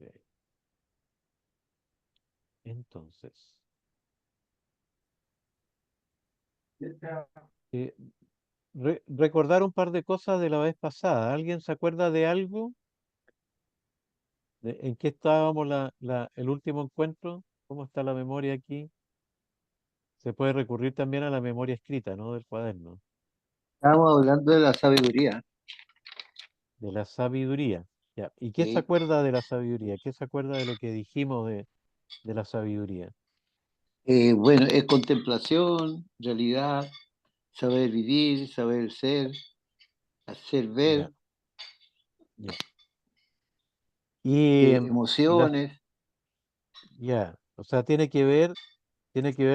Ok. Entonces, eh, recordar un par de cosas de la vez pasada. ¿Alguien se acuerda de algo? ¿En qué estábamos el último encuentro? ¿Cómo está la memoria aquí? Se puede recurrir también a la memoria escrita, ¿no? Del cuaderno, Estábamos hablando de la sabiduría. de la sabiduría. Ya. ¿Y qué se ¿Sí? acuerda de la sabiduría? ¿Qué se acuerda de lo que dijimos de la sabiduría? Bueno, es contemplación, realidad, saber vivir, saber ser, hacer ver, Ya, ya. Y, y las, emociones. ya, o sea, tiene que ver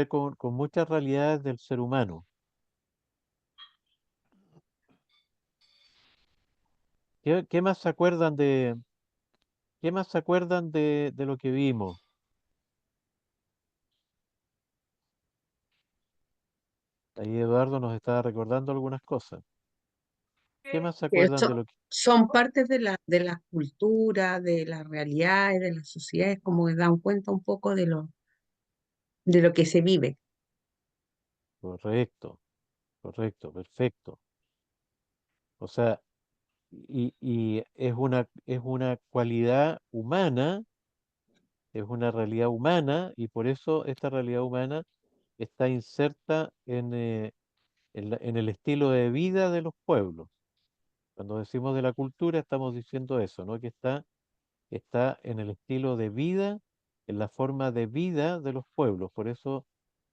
con muchas realidades del ser humano. ¿Qué más se acuerdan qué más se acuerdan de lo que vimos? Ahí Eduardo nos estaba recordando algunas cosas. ¿Qué más se Que acuerdan de son, lo que, son partes de la cultura, de las realidades, de las sociedades, como que dan cuenta un poco de lo que se vive. correcto, correcto, perfecto? O sea, y es una cualidad humana, es una realidad humana, y por eso esta realidad humana está inserta en el estilo de vida de los pueblos. Cuando decimos de la cultura, estamos diciendo eso, ¿no? Que está en el estilo de vida, en la forma de vida de los pueblos, por eso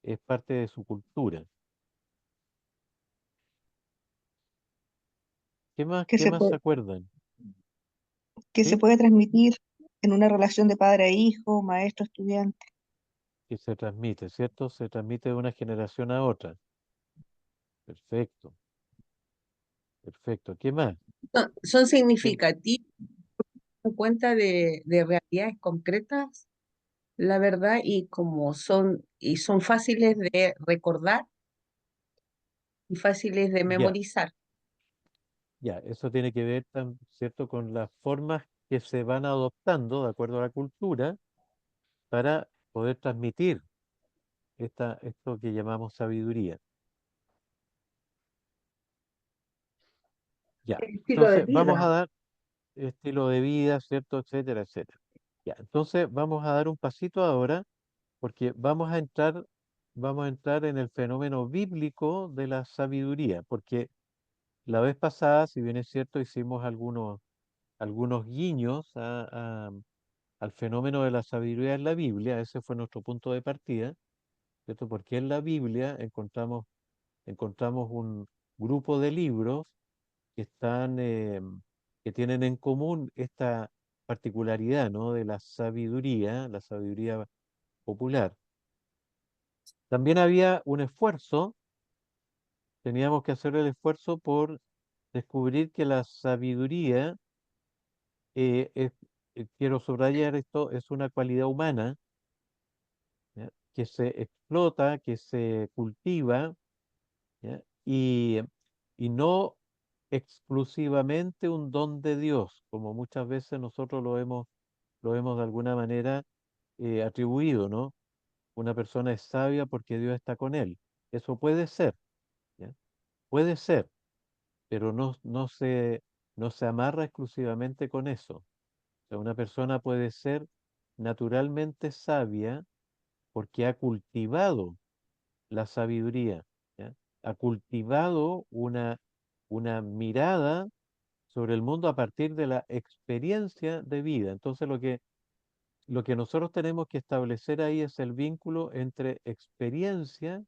es parte de su cultura. que Qué se más se puede, acuerdan? que se ¿Sí? puede transmitir en una relación de padre a hijo, maestro, estudiante. Que se transmite, ¿cierto? Se transmite de una generación a otra. Perfecto, perfecto. ¿Qué más? Son ¿Qué- significativos en cuenta de realidades concretas, la verdad, y son fáciles de recordar y fáciles de Ya, memorizar. ya, eso tiene que ver, ¿cierto? Con las formas que se van adoptando de acuerdo a la cultura para poder transmitir esto que llamamos sabiduría. Ya, El estilo de entonces vamos a vida. dar estilo de vida, ¿cierto? Etcétera, etcétera. Ya, entonces vamos a dar un pasito ahora porque vamos a entrar en el fenómeno bíblico de la sabiduría, porque la vez pasada, si bien es cierto, hicimos algunos guiños al fenómeno de la sabiduría en la Biblia, ese fue nuestro punto de partida, ¿cierto? Porque en la Biblia encontramos un grupo de libros que que tienen en común esta particularidad, ¿no? De la sabiduría popular. También había un esfuerzo, teníamos que hacer el esfuerzo por descubrir que la sabiduría, quiero subrayar esto, es una cualidad humana, ¿ya? Que se explota, que se cultiva, ¿ya? Y no exclusivamente un don de Dios, como muchas veces nosotros lo hemos de alguna manera atribuido, ¿no? Una persona es sabia porque Dios está con él. Eso puede ser, ¿ya? Puede ser, pero no se amarra exclusivamente con eso. O sea, una persona puede ser naturalmente sabia porque ha cultivado la sabiduría, ¿ya? Ha cultivado una mirada sobre el mundo a partir de la experiencia de vida. Entonces, lo que nosotros tenemos que establecer ahí es el vínculo entre experiencia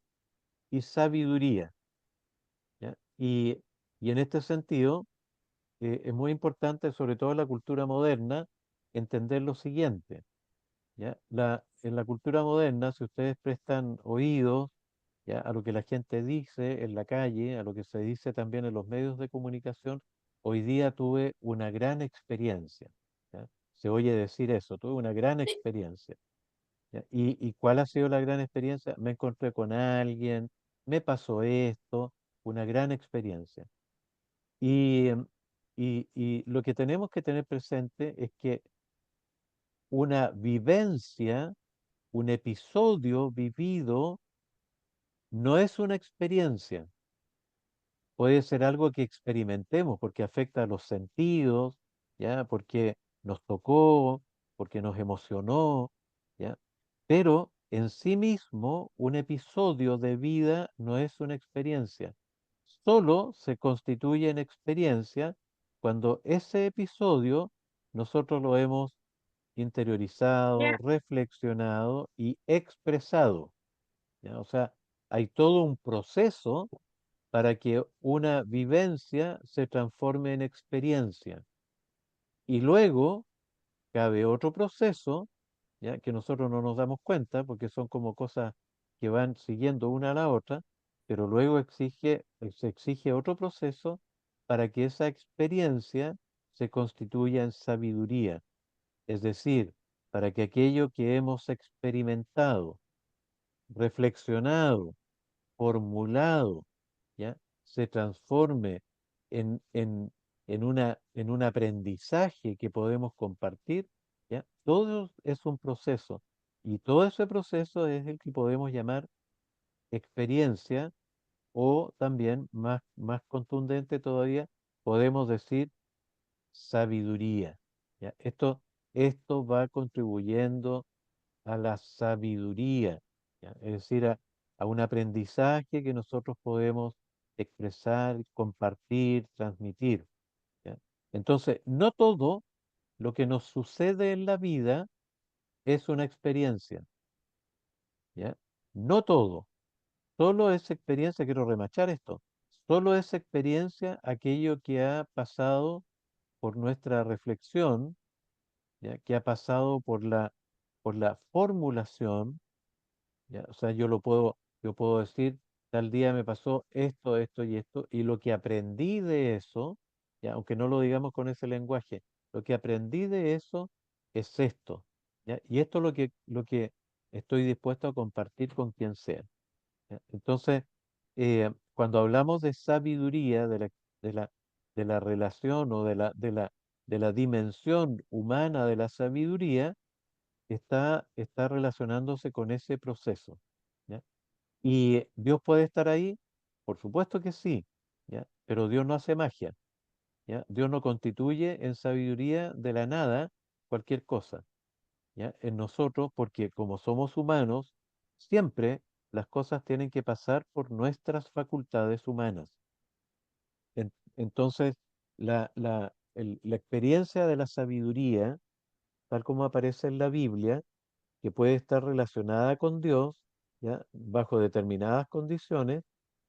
y sabiduría, ¿ya? Y en este sentido, es muy importante, sobre todo en la cultura moderna, entender lo siguiente, ¿ya? En la cultura moderna, si ustedes prestan oídos, ¿ya? A lo que la gente dice en la calle, a lo que se dice también en los medios de comunicación, hoy día tuve una gran experiencia, ¿ya? Se oye decir eso, tuve una gran experiencia, ¿ya? Y cuál ha sido la gran experiencia? Me encontré con alguien, me pasó esto, una gran experiencia. Y, y lo que tenemos que tener presente es que una vivencia, un episodio vivido, no es una experiencia. Puede ser algo que experimentemos porque afecta a los sentidos, ¿ya? Porque nos tocó, porque nos emocionó, ¿ya? Pero en sí mismo, un episodio de vida no es una experiencia. Solo se constituye en experiencia cuando ese episodio nosotros lo hemos interiorizado, reflexionado y expresado, ¿ya? O sea, hay todo un proceso para que una vivencia se transforme en experiencia. Y luego cabe otro proceso, ¿ya? Que nosotros no nos damos cuenta porque son como cosas que van siguiendo una a la otra, pero luego se exige otro proceso para que esa experiencia se constituya en sabiduría, es decir, para que aquello que hemos experimentado, reflexionado, formulado, ¿ya? Se transforme en, en, en un aprendizaje que podemos compartir, ¿ya? Todo es un proceso y todo ese proceso es el que podemos llamar experiencia o también más contundente todavía, podemos decir sabiduría, ¿ya? Esto va contribuyendo a la sabiduría, ¿ya? Es decir, a un aprendizaje que nosotros podemos expresar, compartir, transmitir, ¿ya? Entonces, no todo lo que nos sucede en la vida es una experiencia, ¿ya? No todo, solo es experiencia, quiero remachar esto, solo es experiencia aquello que ha pasado por nuestra reflexión, ¿ya? Que ha pasado por la formulación. ¿Ya? O sea, yo puedo decir, tal día me pasó esto, esto y esto, y lo que aprendí de eso, ¿ya? Aunque no lo digamos con ese lenguaje, lo que aprendí de eso es esto, ¿ya? Y esto es lo que estoy dispuesto a compartir con quien sea, ¿ya? Entonces, cuando hablamos de sabiduría, de la, de la relación o de la dimensión humana de la sabiduría, está relacionándose con ese proceso, ¿ya? ¿Y Dios puede estar ahí? Por supuesto que sí, ¿ya? Pero Dios no hace magia, ¿ya? Dios no constituye en sabiduría de la nada cualquier cosa, ¿ya? En nosotros, porque como somos humanos, siempre las cosas tienen que pasar por nuestras facultades humanas. Entonces, la experiencia de la sabiduría, tal como aparece en la Biblia, que puede estar relacionada con Dios, ¿ya? Bajo determinadas condiciones,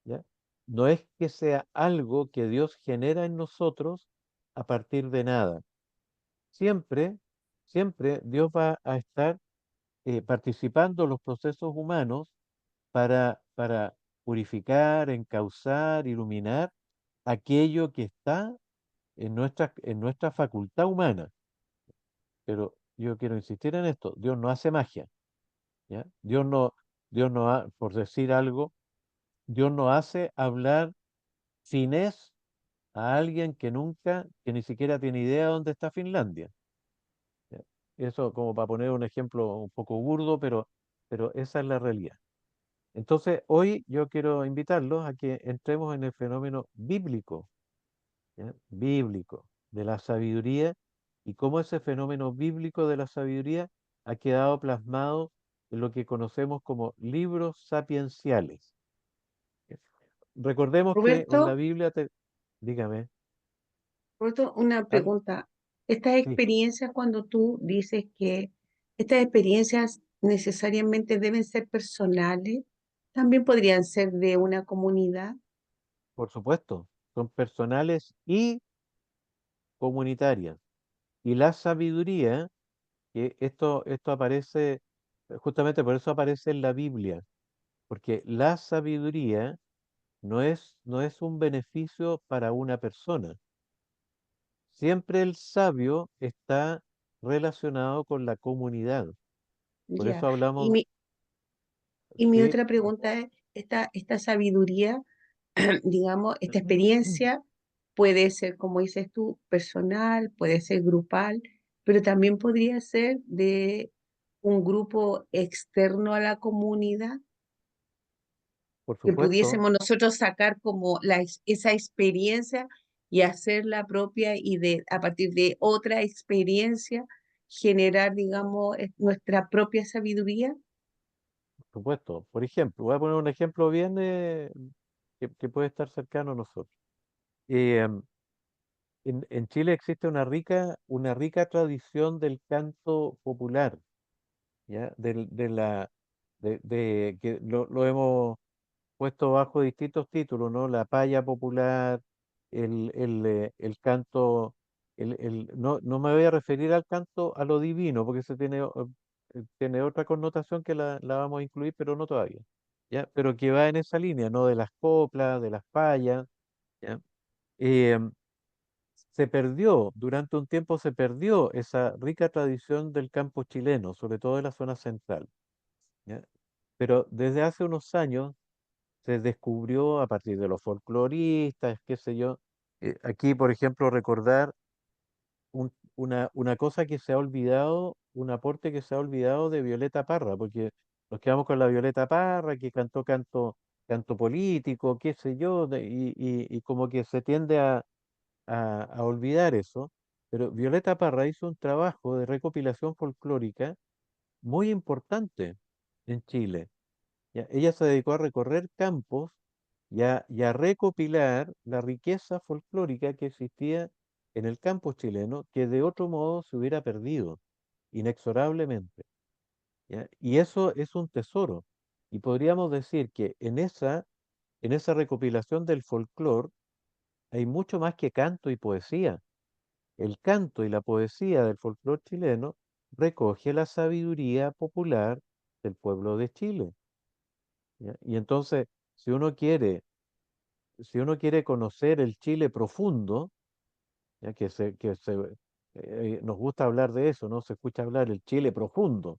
¿ya? No es que sea algo que Dios genera en nosotros a partir de nada. Siempre, siempre Dios va a estar participando en los procesos humanos para purificar, encauzar, iluminar aquello que está en nuestra facultad humana. Pero yo quiero insistir en esto, Dios no hace magia. ¿Ya? Dios no por decir algo, Dios no hace hablar finés a alguien que ni siquiera tiene idea de dónde está Finlandia. ¿Ya? Eso como para poner un ejemplo un poco burdo, pero esa es la realidad. Entonces, hoy yo quiero invitarlos a que entremos en el fenómeno bíblico, ¿ya? Bíblico de la sabiduría y cómo ese fenómeno bíblico de la sabiduría ha quedado plasmado en lo que conocemos como libros sapienciales. Recordemos que en la Roberto, Biblia, dígame, Roberto, una al- pregunta. Estas sí, experiencias, cuando tú dices que estas experiencias necesariamente deben ser personales, también podrían ser de una comunidad. por supuesto, son personales y comunitarias. Y la sabiduría, que esto aparece, justamente por eso aparece en la Biblia, porque la sabiduría no es un beneficio para una persona. Siempre el sabio está relacionado con la comunidad. Por Ya. eso Y hablamos, mi sí, otra pregunta es, esta sabiduría, digamos, esta experiencia puede ser, como dices tú, personal, puede ser grupal, pero también podría ser de un grupo externo a la comunidad, Por que supuesto, pudiésemos nosotros sacar como esa experiencia y hacerla propia y a partir de otra experiencia generar, digamos, nuestra propia sabiduría. por supuesto. Por ejemplo, voy a poner un ejemplo bien que puede estar cercano a nosotros. Eh, en Chile existe una rica tradición del canto popular, ¿ya? Que lo hemos puesto bajo distintos títulos, ¿no? La paya popular, el canto, no me voy a referir al canto a lo divino, porque eso tiene otra connotación que la vamos a incluir, pero no todavía, ¿ya? Pero que va en esa línea, ¿no? De las coplas, de las payas, ¿ya? Em, durante un tiempo se perdió esa rica tradición del campo chileno, sobre todo en la zona central, ¿ya? Pero desde hace unos años se descubrió a partir de los folcloristas, qué sé yo. Aquí, por ejemplo, recordar una cosa que se ha olvidado, un aporte que se ha olvidado de Violeta Parra, porque nos quedamos con la Violeta Parra, que cantó canto político, qué sé yo, y como que se tiende a olvidar eso. Pero Violeta Parra hizo un trabajo de recopilación folclórica muy importante en Chile. ¿Ya? Ella se dedicó a recorrer campos y a recopilar la riqueza folclórica que existía en el campo chileno, que de otro modo se hubiera perdido inexorablemente. ¿Ya? Y eso es un tesoro. Y podríamos decir que en esa recopilación del folclore hay mucho más que canto y poesía. El canto y la poesía del folclore chileno recoge la sabiduría popular del pueblo de Chile. ¿Ya? Y entonces, si uno quiere, si uno quiere conocer el Chile profundo, ya nos gusta hablar de eso, ¿no? Se escucha hablar el Chile profundo.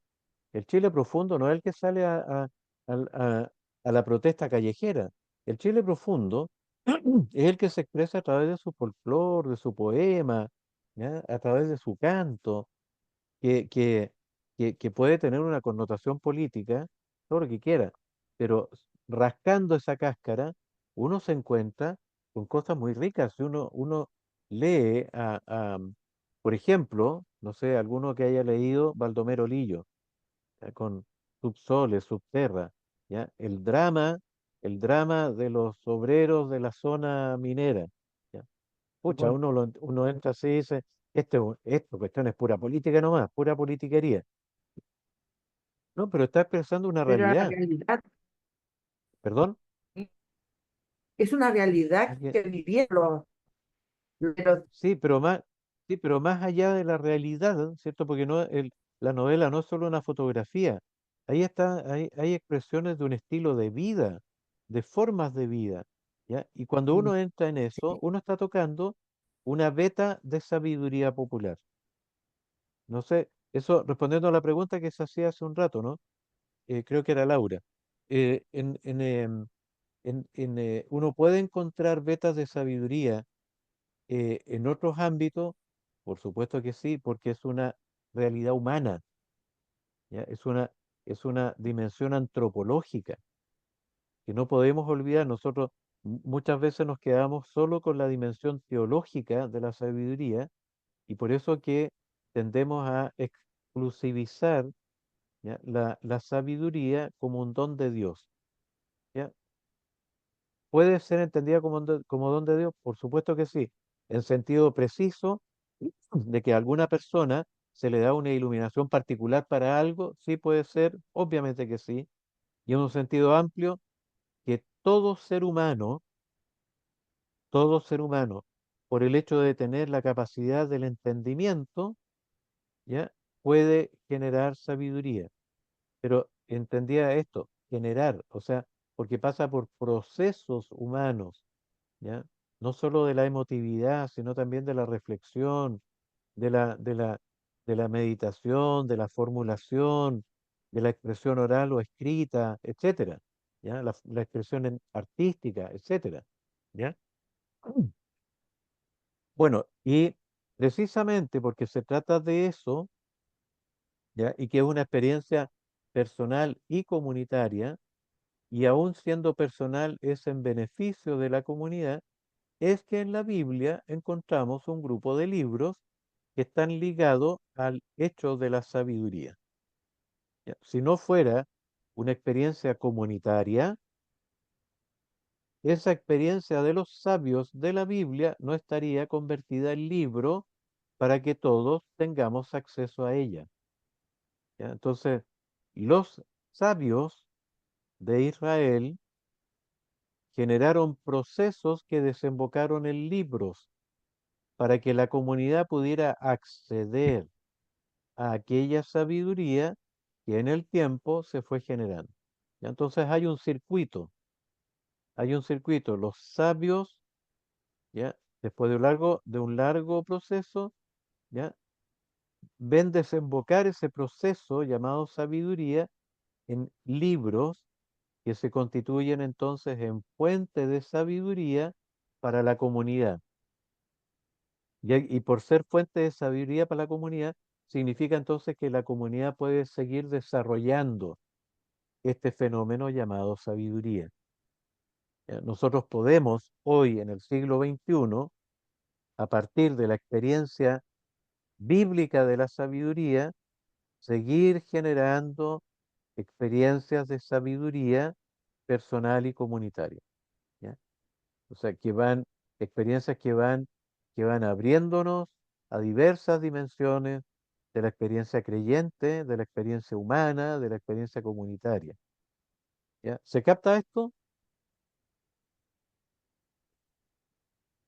El Chile profundo no es el que sale al- a- a la protesta callejera. El Chile profundo es el que se expresa a través de su folclore, de su poema, ¿ya? A través de su canto, que, que, que puede tener una connotación política, todo lo que quiera, pero rascando esa cáscara, uno se encuentra con cosas muy ricas. Si uno lee, por ejemplo, no sé, alguno que haya leído Baldomero Lillo, ¿ya? Con Subsoles, Subterra, ¿ya? El drama de los obreros de la zona minera. ¿Ya? Pucha, Bueno, uno entra así y dice, esta cuestión es pura política nomás, pura politiquería. No, pero está expresando una pero la realidad. realidad ¿Perdón? es una realidad Alguien- que vivieron los, Sí, pero más allá de la realidad, ¿cierto? Porque la novela no es solo una fotografía. Ahí hay expresiones de un estilo de vida, de formas de vida, ¿ya? Y cuando mm, uno entra en eso, uno está tocando una veta de sabiduría popular. No sé, eso respondiendo a la pregunta que se hacía hace un rato, ¿no? Creo que era Laura. Uno puede encontrar vetas de sabiduría en otros ámbitos, por supuesto que sí, porque es una realidad humana, ¿ya? Es una dimensión antropológica que no podemos olvidar. Nosotros muchas veces nos quedamos solo con la dimensión teológica de la sabiduría y por eso que tendemos a exclusivizar, ¿ya? La sabiduría como un don de Dios, ¿ya? ¿Puede ser entendida como don de Dios? Por supuesto que sí, en sentido preciso de que a alguna persona se le da una iluminación particular para algo, sí puede ser, obviamente que sí, y en un sentido amplio, que todo ser humano, por el hecho de tener la capacidad del entendimiento, ¿ya? Puede generar sabiduría. Pero entendía esto, generar, o sea, porque pasa por procesos humanos, ¿ya? No solo de la emotividad, sino también de la reflexión, de la meditación, de la formulación, de la expresión oral o escrita, etcétera, ¿ya? La expresión artística, etcétera, ¿ya? Bueno, y precisamente porque se trata de eso, ¿ya? Y que es una experiencia personal y comunitaria, y aún siendo personal es en beneficio de la comunidad, es que en la Biblia encontramos un grupo de libros que están ligados al hecho de la sabiduría. ¿Ya? Si no fuera una experiencia comunitaria, esa experiencia de los sabios de la Biblia no estaría convertida en libro para que todos tengamos acceso a ella. ¿Ya? Entonces, los sabios de Israel generaron procesos que desembocaron en libros para que la comunidad pudiera acceder a aquella sabiduría que en el tiempo se fue generando. ¿Ya? Entonces hay un circuito. Los sabios, ¿ya? Después de un largo proceso, ¿ya? Ven desembocar ese proceso llamado sabiduría en libros que se constituyen entonces en fuente de sabiduría para la comunidad. Y por ser fuente de sabiduría para la comunidad, significa entonces que la comunidad puede seguir desarrollando este fenómeno llamado sabiduría. Nosotros podemos hoy, en el siglo XXI, a partir de la experiencia bíblica de la sabiduría, seguir generando experiencias de sabiduría personal y comunitaria. ¿Ya? O sea, experiencias que van abriéndonos a diversas dimensiones de la experiencia creyente, de la experiencia humana, de la experiencia comunitaria. ¿Ya? ¿Se capta esto?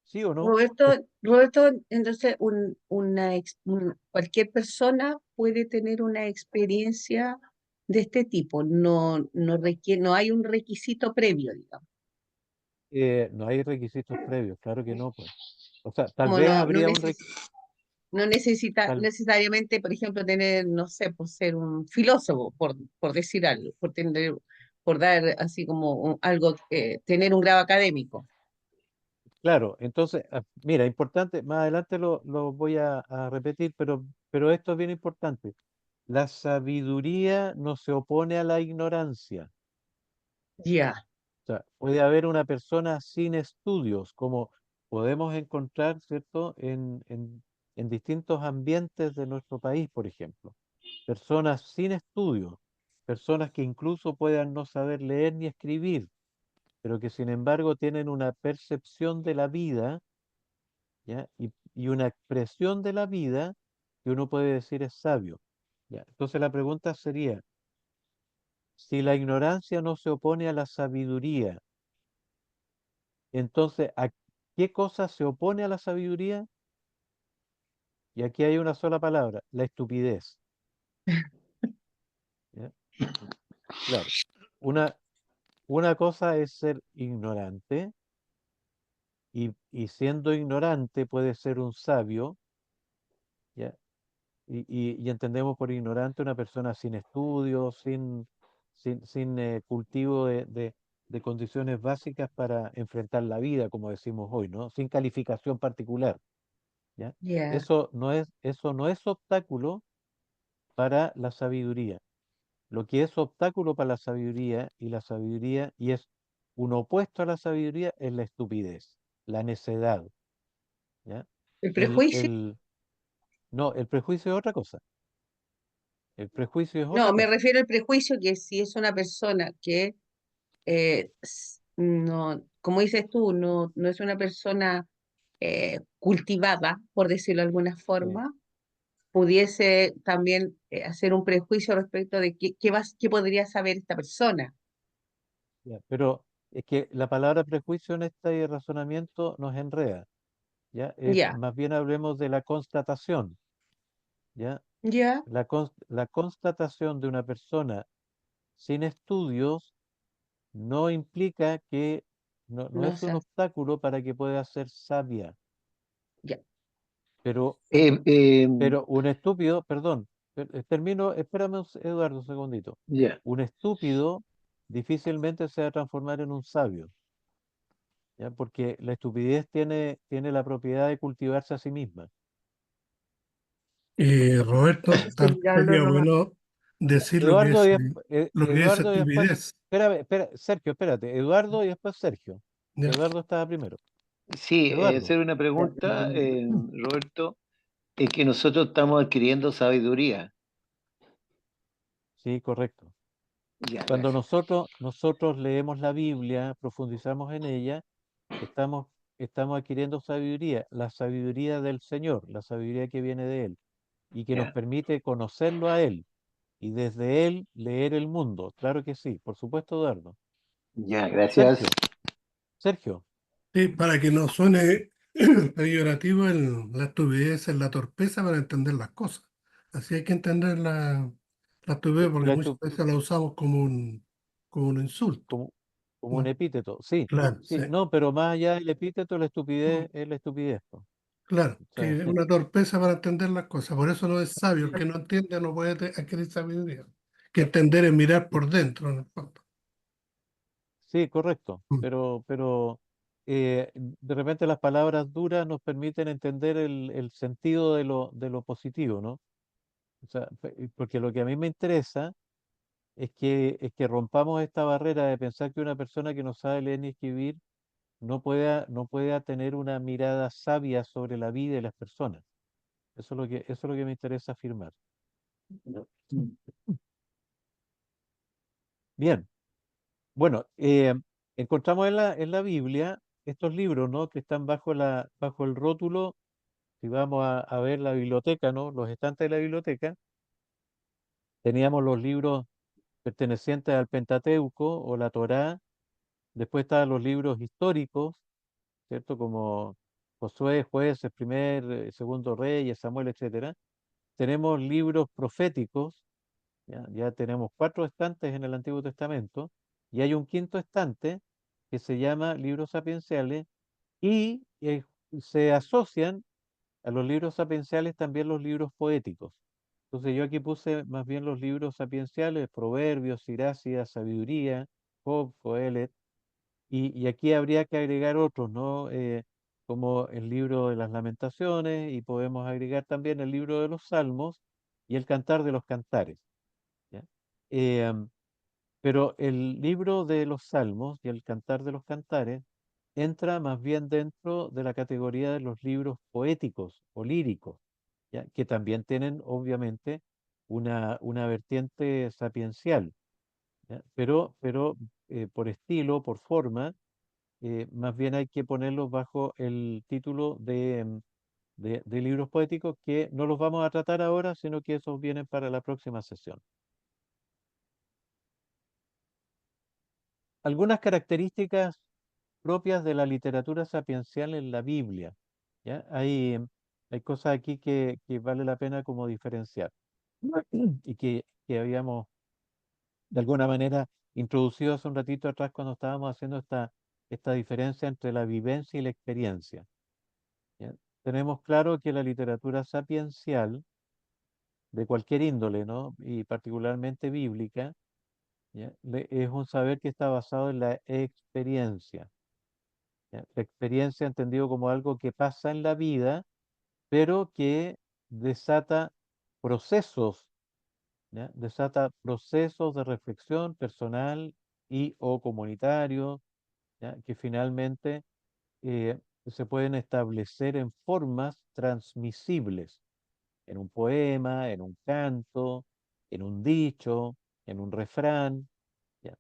¿Sí o no? Roberto, entonces cualquier persona puede tener una experiencia de este tipo, no hay un requisito previo, digamos, No hay requisitos previos, claro que no, pues. O sea, tal como vez habría un no necesita tal, necesariamente, por ejemplo, tener, no sé, por ser un filósofo, por decir algo, por dar así como algo, tener un grado académico. claro, entonces, mira, importante, más adelante lo voy a repetir, pero esto es bien importante. La sabiduría no se opone a la ignorancia. Ya, O sea, puede haber una persona sin estudios, como podemos encontrar, ¿cierto?, en distintos ambientes de nuestro país, por ejemplo. Personas sin estudios, personas que incluso puedan no saber leer ni escribir, pero que sin embargo tienen una percepción de la vida, ¿ya? Y una expresión de la vida que uno puede decir es sabio. ¿Ya? Entonces la pregunta sería, si la ignorancia no se opone a la sabiduría, entonces, ¿a qué cosa se opone a la sabiduría? Y aquí hay una sola palabra, la estupidez. ¿Ya? Claro, una, una cosa es ser ignorante y siendo ignorante puede ser un sabio, ¿ya? Y entendemos por ignorante una persona sin estudios, sin cultivo de condiciones básicas para enfrentar la vida, como decimos hoy, ¿no? Sin calificación particular, ¿ya? ya. Eso no es obstáculo para la sabiduría. Lo que es obstáculo para la sabiduría, y es un opuesto a la sabiduría, es la estupidez, la necedad, ¿ya? El El, prejuicio. el, no, el prejuicio es otra cosa. El prejuicio es No, otra me cosa. refiero al prejuicio que si es una persona que no, como dices tú, no es una persona cultivada, por decirlo de alguna Sí, forma, pudiese también hacer un prejuicio respecto de qué podría saber esta persona. ya. Pero es que la palabra prejuicio en este razonamiento nos enreda, ¿ya? Ya, Más bien hablemos de la constatación, ¿ya? ya, La constatación de una persona sin estudios no implica que no no es un sé, obstáculo para que pueda ser sabia, ya, pero, Eh, eh, pero un estúpido, perdón, termino, espérame, Eduardo, un segundito. ya. Un estúpido difícilmente se va a transformar en un sabio, ¿ya? Porque la estupidez tiene la propiedad de cultivarse a sí misma. Roberto, Hay que tal vez mirarlo sería nomás. bueno decir Eduardo lo que es Eduardo y después, estupidez. Sergio, espérate, Eduardo y después Sergio. ¿Ya? Eduardo estaba primero. Sí, Eduardo, hacer una pregunta, Roberto, es que nosotros estamos adquiriendo sabiduría. sí, correcto. Ya, Cuando gracias. nosotros leemos la Biblia, profundizamos en ella, estamos, estamos adquiriendo sabiduría, la sabiduría del Señor, la sabiduría que viene de Él y que nos Ya, permite conocerlo a Él y desde Él leer el mundo. Claro que sí, por supuesto, Eduardo. ya, gracias. Sergio, Sergio, Sí, para que no suene peyorativo, la estupidez es la torpeza para entender las cosas. Así hay que entender la estupidez porque la muchas veces la usamos como un insulto. como, como un ¿No? epíteto, sí, Claro, sí. sí, no, pero más allá del epíteto, la estupidez es la estupidez, po. Claro, O sea, que es una torpeza para entender las cosas. Por eso no es sabio. El que no entiende no puede adquirir sabiduría. Que entender es mirar por dentro, en el fondo. sí, correcto, Mm. pero de repente las palabras duras nos permiten entender el sentido de lo positivo, ¿no? O sea, porque lo que a mí me interesa es que rompamos esta barrera de pensar que una persona que no sabe leer ni escribir no pueda tener una mirada sabia sobre la vida y las personas. Eso es lo que me interesa afirmar. Bien, bueno, encontramos en la Biblia estos libros, ¿no? Que están bajo el rótulo, si vamos a ver la biblioteca, ¿no? Los estantes de la biblioteca, teníamos los libros pertenecientes al Pentateuco o la Torá, después estaban los libros históricos, ¿cierto? Como Josué, Jueces, Segundo Reyes, Samuel, etcétera. Tenemos libros proféticos, ya tenemos 4 estantes en el Antiguo Testamento, y hay un quinto estante que se llama libros sapienciales, y se asocian a los libros sapienciales también los libros poéticos. Entonces yo aquí puse más bien los libros sapienciales, Proverbios, Siracida, Sabiduría, Job, Coelet, y aquí habría que agregar otros, ¿no? Como el libro de las Lamentaciones, y podemos agregar también el libro de los Salmos y el Cantar de los Cantares, ¿ya? Am, pero el libro de los Salmos y el Cantar de los Cantares entra más bien dentro de la categoría de los libros poéticos o líricos, ¿ya? Que también tienen obviamente una vertiente sapiencial, ¿ya? Pero por estilo, por forma, más bien hay que ponerlos bajo el título de libros poéticos, que no los vamos a tratar ahora, sino que esos vienen para la próxima sesión. Algunas características propias de la literatura sapiencial en la Biblia, ¿ya? Hay cosas aquí que vale la pena como diferenciar y que habíamos de alguna manera introducido hace un ratito atrás cuando estábamos haciendo esta diferencia entre la vivencia y la experiencia, ¿ya? Tenemos claro que la literatura sapiencial de cualquier índole, ¿no? Y particularmente bíblica, ¿ya? Es un saber que está basado en la experiencia, ¿ya? La experiencia entendido como algo que pasa en la vida, pero que desata procesos, ¿ya? Desata procesos de reflexión personal y o comunitario, ¿ya? Que finalmente se pueden establecer en formas transmisibles, en un poema, en un canto, en un dicho, en un refrán, ¿ya?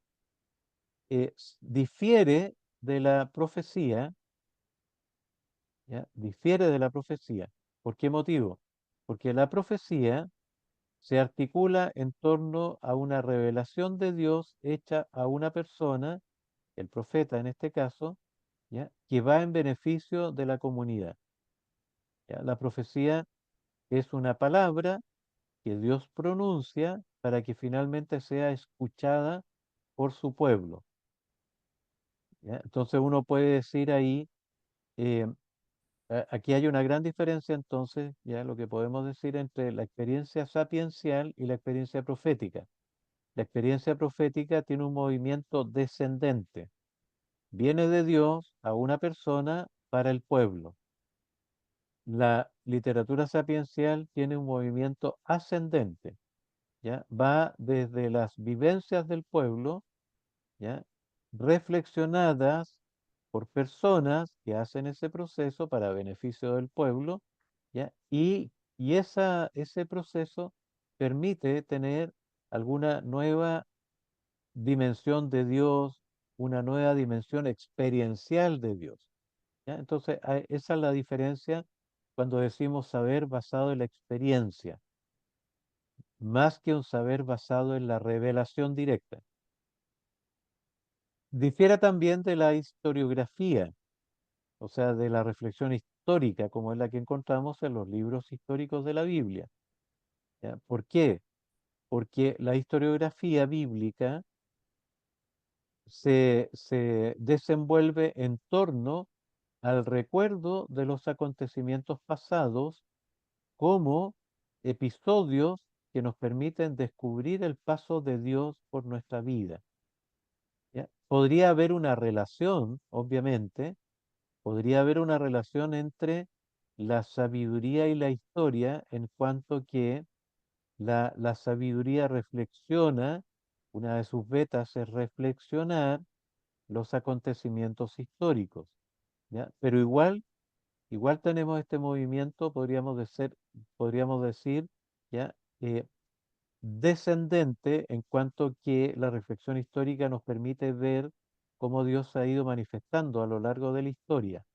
Difiere de la profecía, ¿ya? Difiere de la profecía. ¿Por qué motivo? Porque la profecía se articula en torno a una revelación de Dios hecha a una persona, el profeta en este caso, ¿ya? Que va en beneficio de la comunidad, ¿ya? La profecía es una palabra que Dios pronuncia para que finalmente sea escuchada por su pueblo, ¿ya? Entonces uno puede decir ahí, eh, aquí hay una gran diferencia entonces, ya lo que podemos decir entre la experiencia sapiencial y la experiencia profética. La experiencia profética tiene un movimiento descendente, viene de Dios a una persona para el pueblo. literatura sapiencial tiene un movimiento ascendente, ¿ya? Va desde las vivencias del pueblo, ¿ya? Reflexionadas por personas que hacen ese proceso para beneficio del pueblo, ¿ya? Y ese proceso permite tener alguna nueva dimensión de Dios, una nueva dimensión experiencial de Dios, ¿ya? Entonces, esa es la diferencia cuando decimos saber basado en la experiencia, más que un saber basado en la revelación directa. Difiere también de la historiografía, o sea, de la reflexión histórica, como es la que encontramos en los libros históricos de la Biblia, ¿ya? ¿Por qué? Porque la historiografía bíblica se desenvuelve en torno al recuerdo de los acontecimientos pasados como episodios que nos permiten descubrir el paso de Dios por nuestra vida, ¿ya? Podría haber una relación, obviamente, podría haber una relación entre la sabiduría y la historia en cuanto que la sabiduría reflexiona, una de sus vetas es reflexionar los acontecimientos históricos, ¿ya? Pero igual tenemos este movimiento, podríamos decir, ¿ya? Descendente en cuanto que la reflexión histórica nos permite ver cómo Dios se ha ido manifestando a lo largo de la historia,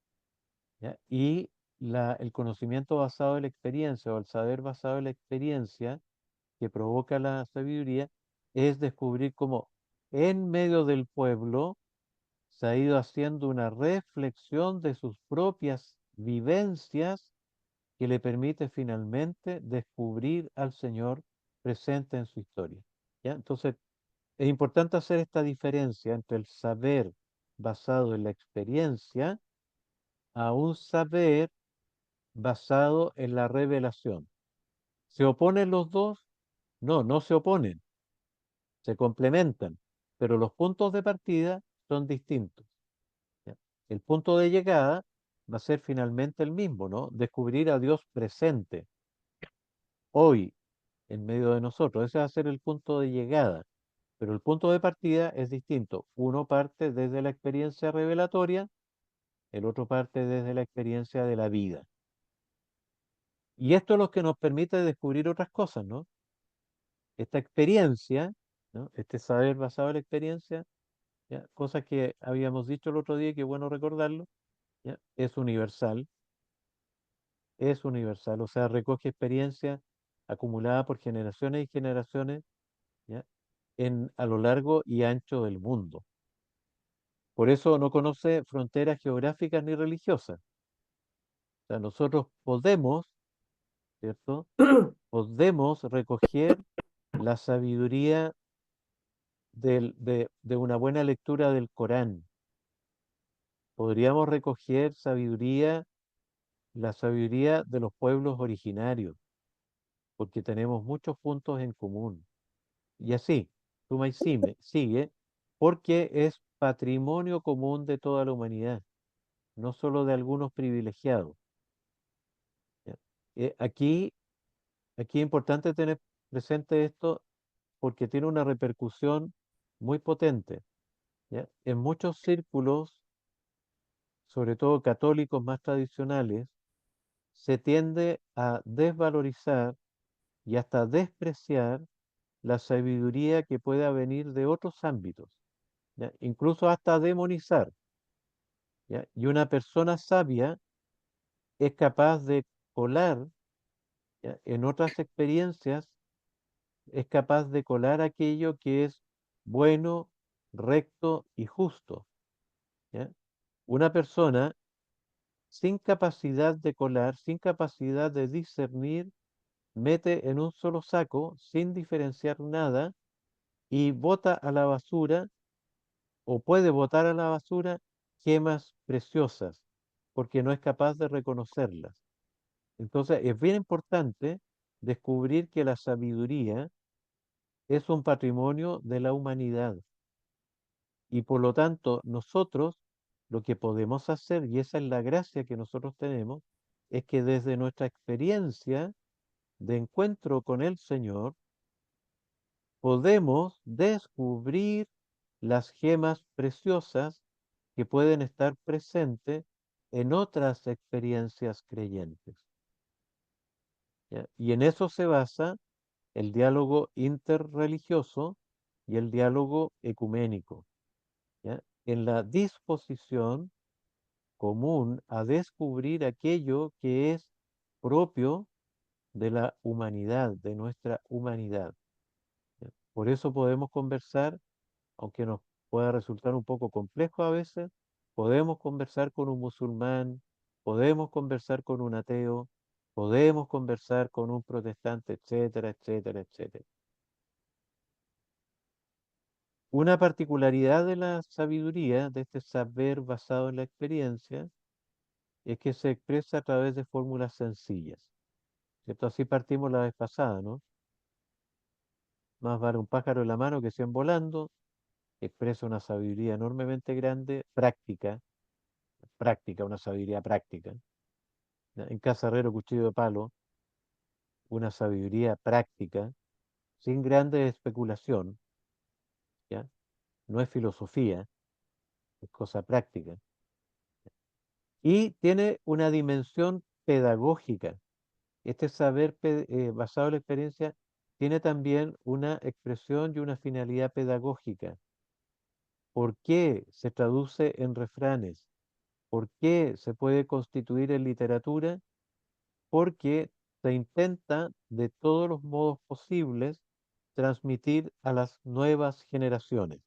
¿ya? Y el conocimiento basado en la experiencia o el saber basado en la experiencia que provoca la sabiduría es descubrir cómo en medio del pueblo se ha ido haciendo una reflexión de sus propias vivencias que le permite finalmente descubrir al Señor presente en su historia, ¿ya? Entonces, es importante hacer esta diferencia entre el saber basado en la experiencia a un saber basado en la revelación. ¿Se oponen los dos? No, no se oponen, se complementan, pero los puntos de partida son distintos, ¿ya? El punto de llegada va a ser finalmente el mismo, ¿no? Descubrir a Dios presente hoy en medio de nosotros. Ese va a ser el punto de llegada, pero el punto de partida es distinto. Uno parte desde la experiencia revelatoria, el otro parte desde la experiencia de la vida. Y esto es lo que nos permite descubrir otras cosas, ¿no? Esta experiencia, ¿no? Este saber basado en la experiencia, ¿ya? Cosas que habíamos dicho el otro día y que es bueno recordarlo, ¿ya? Es universal, o sea, recoge experiencia acumulada por generaciones y generaciones, ¿ya? A lo largo y ancho del mundo. Por eso no conoce fronteras geográficas ni religiosas. O sea, nosotros podemos, ¿cierto? Podemos recoger la sabiduría de una buena lectura del Corán. Podríamos recoger la sabiduría de los pueblos originarios, porque tenemos muchos puntos en común. Y así, suma y sigue, porque es patrimonio común de toda la humanidad, no solo de algunos privilegiados, ¿ya? Aquí es importante tener presente esto porque tiene una repercusión muy potente, ¿ya? En muchos círculos, sobre todo católicos más tradicionales, se tiende a desvalorizar y hasta despreciar la sabiduría que pueda venir de otros ámbitos, ¿ya? Incluso hasta demonizar, ¿ya? Y una persona sabia es capaz de colar, ¿ya? En otras experiencias, es capaz de colar aquello que es bueno, recto y justo, ¿ya? Una persona sin capacidad de colar, sin capacidad de discernir, mete en un solo saco, sin diferenciar nada, y bota a la basura, o puede botar a la basura, gemas preciosas, porque no es capaz de reconocerlas. Entonces, es bien importante descubrir que la sabiduría es un patrimonio de la humanidad. Y por lo tanto, nosotros lo que podemos hacer, y esa es la gracia que nosotros tenemos, es que desde nuestra experiencia de encuentro con el Señor, podemos descubrir las gemas preciosas que pueden estar presentes en otras experiencias creyentes. ¿Ya? Y en eso se basa el diálogo interreligioso y el diálogo ecuménico, ¿ya? En la disposición común a descubrir aquello que es propio de la humanidad, de nuestra humanidad. ¿Ya? Por eso podemos conversar, aunque nos pueda resultar un poco complejo a veces, podemos conversar con un musulmán, podemos conversar con un ateo, podemos conversar con un protestante, etcétera, etcétera, etcétera. Una particularidad de la sabiduría, de este saber basado en la experiencia, es que se expresa a través de fórmulas sencillas. ¿Cierto? Así partimos la vez pasada, ¿no? Más vale un pájaro en la mano que 100 volando, expresa una sabiduría enormemente grande, práctica, una sabiduría práctica. ¿Ya? En Casa Herrero, cuchillo de palo, una sabiduría práctica, sin grande especulación, ¿ya? No es filosofía, es cosa práctica. Y tiene una dimensión pedagógica. Este saber basado en la experiencia tiene también una expresión y una finalidad pedagógica. ¿Por qué se traduce en refranes? ¿Por qué se puede constituir en literatura? Porque se intenta de todos los modos posibles transmitir a las nuevas generaciones.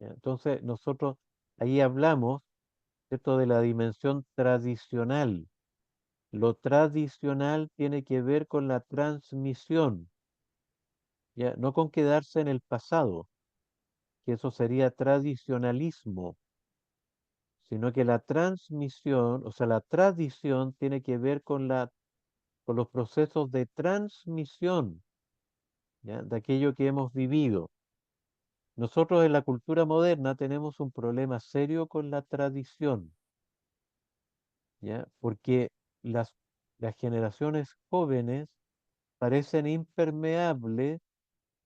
¿Ya? Entonces, nosotros ahí hablamos, ¿cierto?, de la dimensión tradicional. Lo tradicional tiene que ver con la transmisión, ¿ya? No con quedarse en el pasado, que eso sería tradicionalismo, sino que la transmisión, o sea, la tradición tiene que ver con los procesos de transmisión, ¿ya?, de aquello que hemos vivido. Nosotros en la cultura moderna tenemos un problema serio con la tradición, ¿ya? Porque las, las generaciones jóvenes parecen impermeables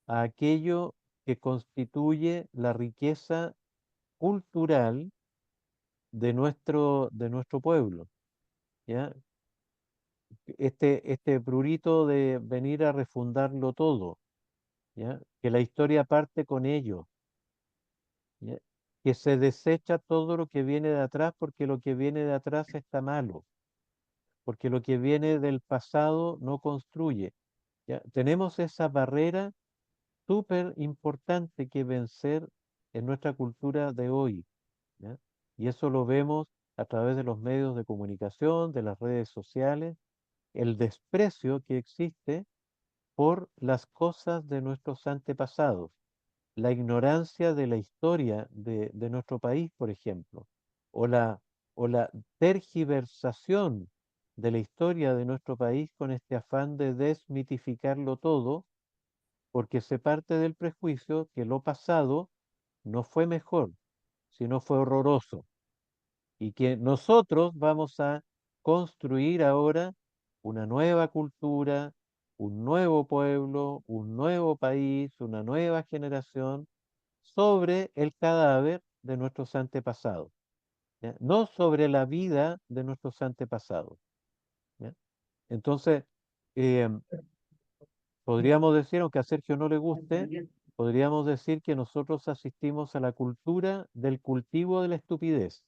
a aquello que constituye la riqueza cultural de nuestro pueblo, ¿ya? Este prurito de venir a refundarlo todo, ¿ya? Que la historia parte con ello, ¿ya? Que se desecha todo lo que viene de atrás porque lo que viene de atrás está malo, porque lo que viene del pasado no construye, ¿ya? Tenemos esa barrera súper importante que vencer en nuestra cultura de hoy, ¿ya? Y eso lo vemos a través de los medios de comunicación, de las redes sociales, el desprecio que existe por las cosas de nuestros antepasados, la ignorancia de la historia de nuestro país, por ejemplo, o o la tergiversación de la historia de nuestro país con este afán de desmitificarlo todo, porque se parte del prejuicio que lo pasado no fue mejor, sino fue horroroso, y que nosotros vamos a construir ahora una nueva cultura, un nuevo pueblo, un nuevo país, una nueva generación sobre el cadáver de nuestros antepasados, ¿ya? No sobre la vida de nuestros antepasados, ¿ya? Entonces, eh, podríamos decir, aunque a Sergio no le guste, podríamos decir que nosotros asistimos a la cultura del cultivo de la estupidez.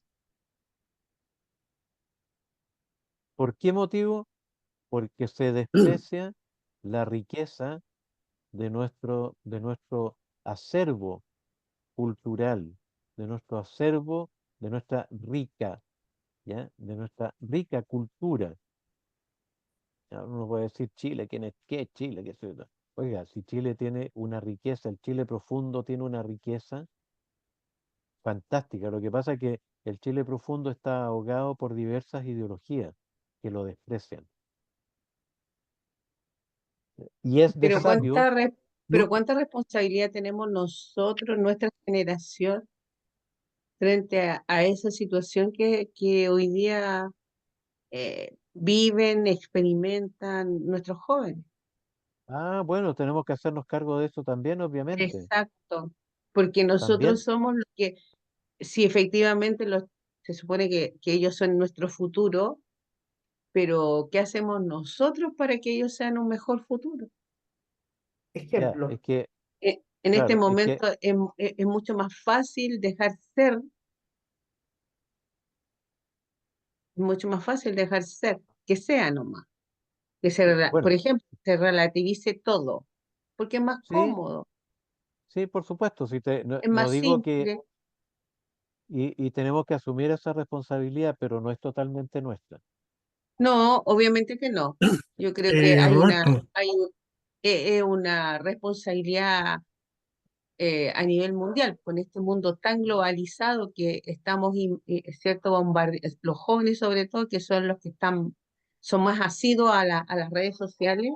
¿Por qué motivo? Porque se desprecia la riqueza de nuestro acervo cultural, de nuestro acervo, de nuestra rica, ¿ya? De nuestra rica cultura. Ya, uno puede decir Chile, ¿qué es Chile? ¿Qué es eso? Oiga, si Chile tiene una riqueza, el Chile profundo tiene una riqueza fantástica. Lo que pasa es que el Chile profundo está ahogado por diversas ideologías que lo desprecian. Y es de Pero sabio, pero No, cuánta responsabilidad tenemos nosotros, nuestra generación, frente a esa situación que hoy día viven, experimentan nuestros jóvenes. Ah, bueno, tenemos que hacernos cargo de eso también, obviamente. Exacto, porque nosotros También, somos los que, si efectivamente se supone que ellos son nuestro futuro, pero ¿qué hacemos nosotros para que ellos sean un mejor futuro? ya, es Ejemplo. que, En este claro, es que momento es mucho más fácil dejar ser, es mucho más fácil dejar ser, que sea nomás, por bueno, ejemplo, se relativice todo, porque es más sí, cómodo, sí, por supuesto, si no, es no más digo que, simple. y tenemos que asumir esa responsabilidad, pero no es totalmente nuestra. No, obviamente que no. Yo creo que Roberto, una responsabilidad a nivel mundial, con este mundo tan globalizado que estamos, cierto, los jóvenes sobre todo, que son los que son más asiduos a las redes sociales,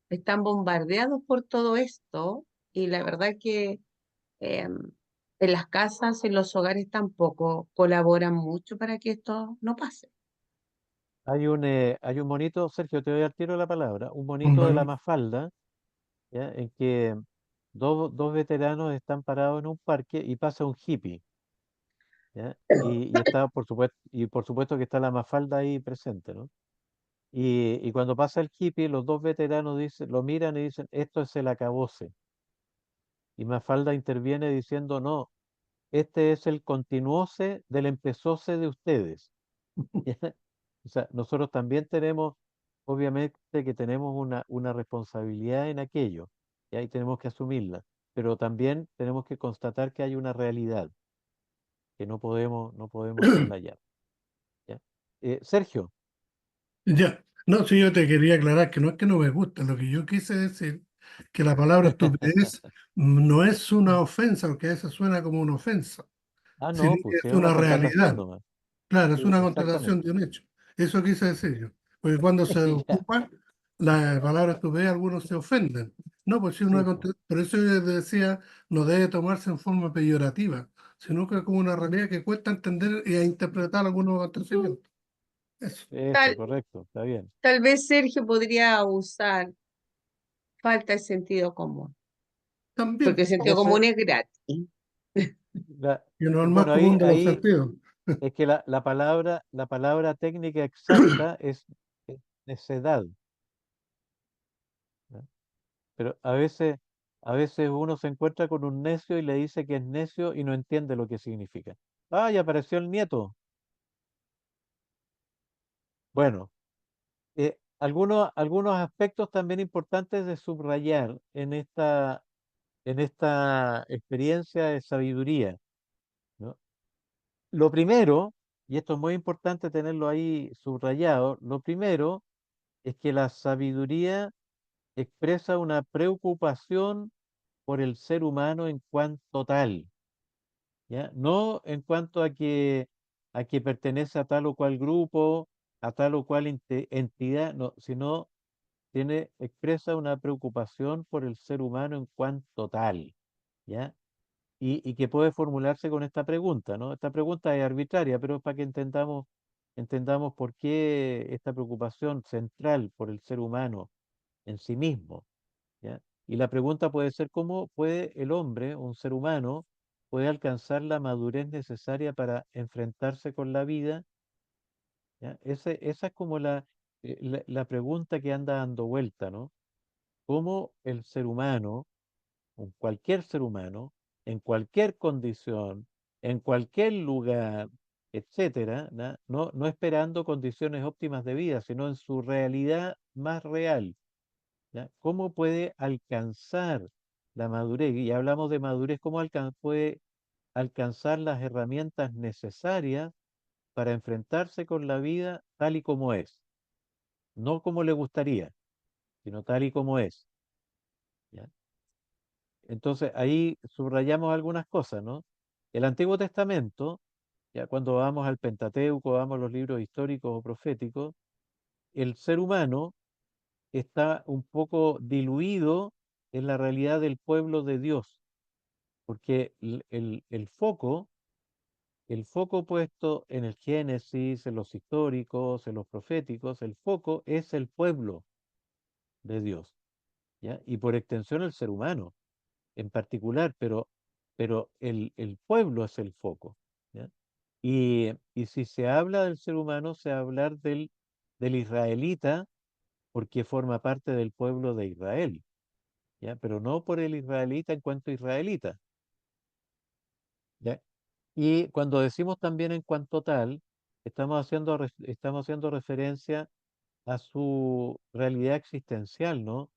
están bombardeados por todo esto y la verdad que eh, en las casas, en los hogares tampoco colaboran mucho para que esto no pase. Hay un monito, Sergio, te doy al tiro la palabra, un monito de la vale, Mafalda, ¿ya? En que dos veteranos están parados en un parque y pasa un hippie, ¿ya? Y está, por supuesto que está la Mafalda ahí presente, ¿no? Y cuando pasa el hippie, los dos veteranos lo miran y dicen, esto es el acabose. Y Mafalda interviene diciendo, no, este es el continuose del empezose de ustedes. ¿Ya? O sea, nosotros también tenemos, obviamente que tenemos una responsabilidad en aquello, y ahí tenemos que asumirla, pero también tenemos que constatar que hay una realidad que no podemos soslayar. ¿Ya? Sergio, ya. No, sí, yo te quería aclarar que no es que no me gusta, lo que yo quise decir, que la palabra estupidez no es una ofensa, porque a veces suena como una ofensa, ah, sino no, que pues si es es una una constatación realidad. nomás. Claro, es Sí, una constatación de exactamente. un hecho. Eso quise decir yo. Porque cuando se Ya, ocupa la palabra estupidez, algunos se ofenden. No, pues sí, sí, pues. por eso yo decía, no debe tomarse en forma peyorativa, sino que como una realidad que cuesta entender y a interpretar algunos acontecimientos. Eso. Eso, Tal, correcto, está bien. tal vez Sergio podría usar falta de sentido común, porque También, el sentido común Ese, es gratis. la- que no es el más bueno, ahí, común de los ahí sentidos. es que la palabra técnica exacta es necedad, ¿ya? Pero a veces uno se encuentra con un necio y le dice que es necio y no entiende lo que significa. Ah, ya apareció el nieto. Bueno, algunos aspectos también importantes de subrayar en esta experiencia de sabiduría, ¿no? Lo primero, y esto es muy importante tenerlo ahí subrayado, lo primero es que la sabiduría expresa una preocupación por el ser humano en cuanto tal, ¿ya? No en cuanto a que pertenece a tal o cual grupo, a tal o cual entidad, no, sino expresa una preocupación por el ser humano en cuanto tal, ¿ya? Y que puede formularse con esta pregunta, ¿no? Esta pregunta es arbitraria, pero es para que entendamos por qué esta preocupación central por el ser humano en sí mismo, ¿ya? Y la pregunta puede ser, ¿cómo puede el hombre, un ser humano, puede alcanzar la madurez necesaria para enfrentarse con la vida? ¿Ya? Esa es como la pregunta que anda dando vuelta, ¿no? ¿Cómo el ser humano, cualquier ser humano, en cualquier condición, en cualquier lugar, etcétera, no esperando condiciones óptimas de vida, sino en su realidad más real, ¿ya? ¿Cómo puede alcanzar la madurez? Y hablamos de madurez, ¿cómo puede alcanzar las herramientas necesarias para enfrentarse con la vida tal y como es? No como le gustaría, sino tal y como es, ¿ya? Entonces ahí subrayamos algunas cosas, ¿no? El Antiguo Testamento, ya cuando vamos al Pentateuco, vamos a los libros históricos o proféticos, el ser humano está un poco diluido en la realidad del pueblo de Dios, porque el foco el foco puesto en el Génesis, en los históricos, en los proféticos, el foco es el pueblo de Dios, ¿ya? Y por extensión el ser humano en particular, pero el pueblo es el foco, ¿ya? Y si se habla del ser humano, se va a hablar del israelita porque forma parte del pueblo de Israel, ¿ya? Pero no por el israelita en cuanto israelita, ¿ya? Y cuando decimos también en cuanto tal, estamos haciendo referencia a su realidad existencial, ¿no?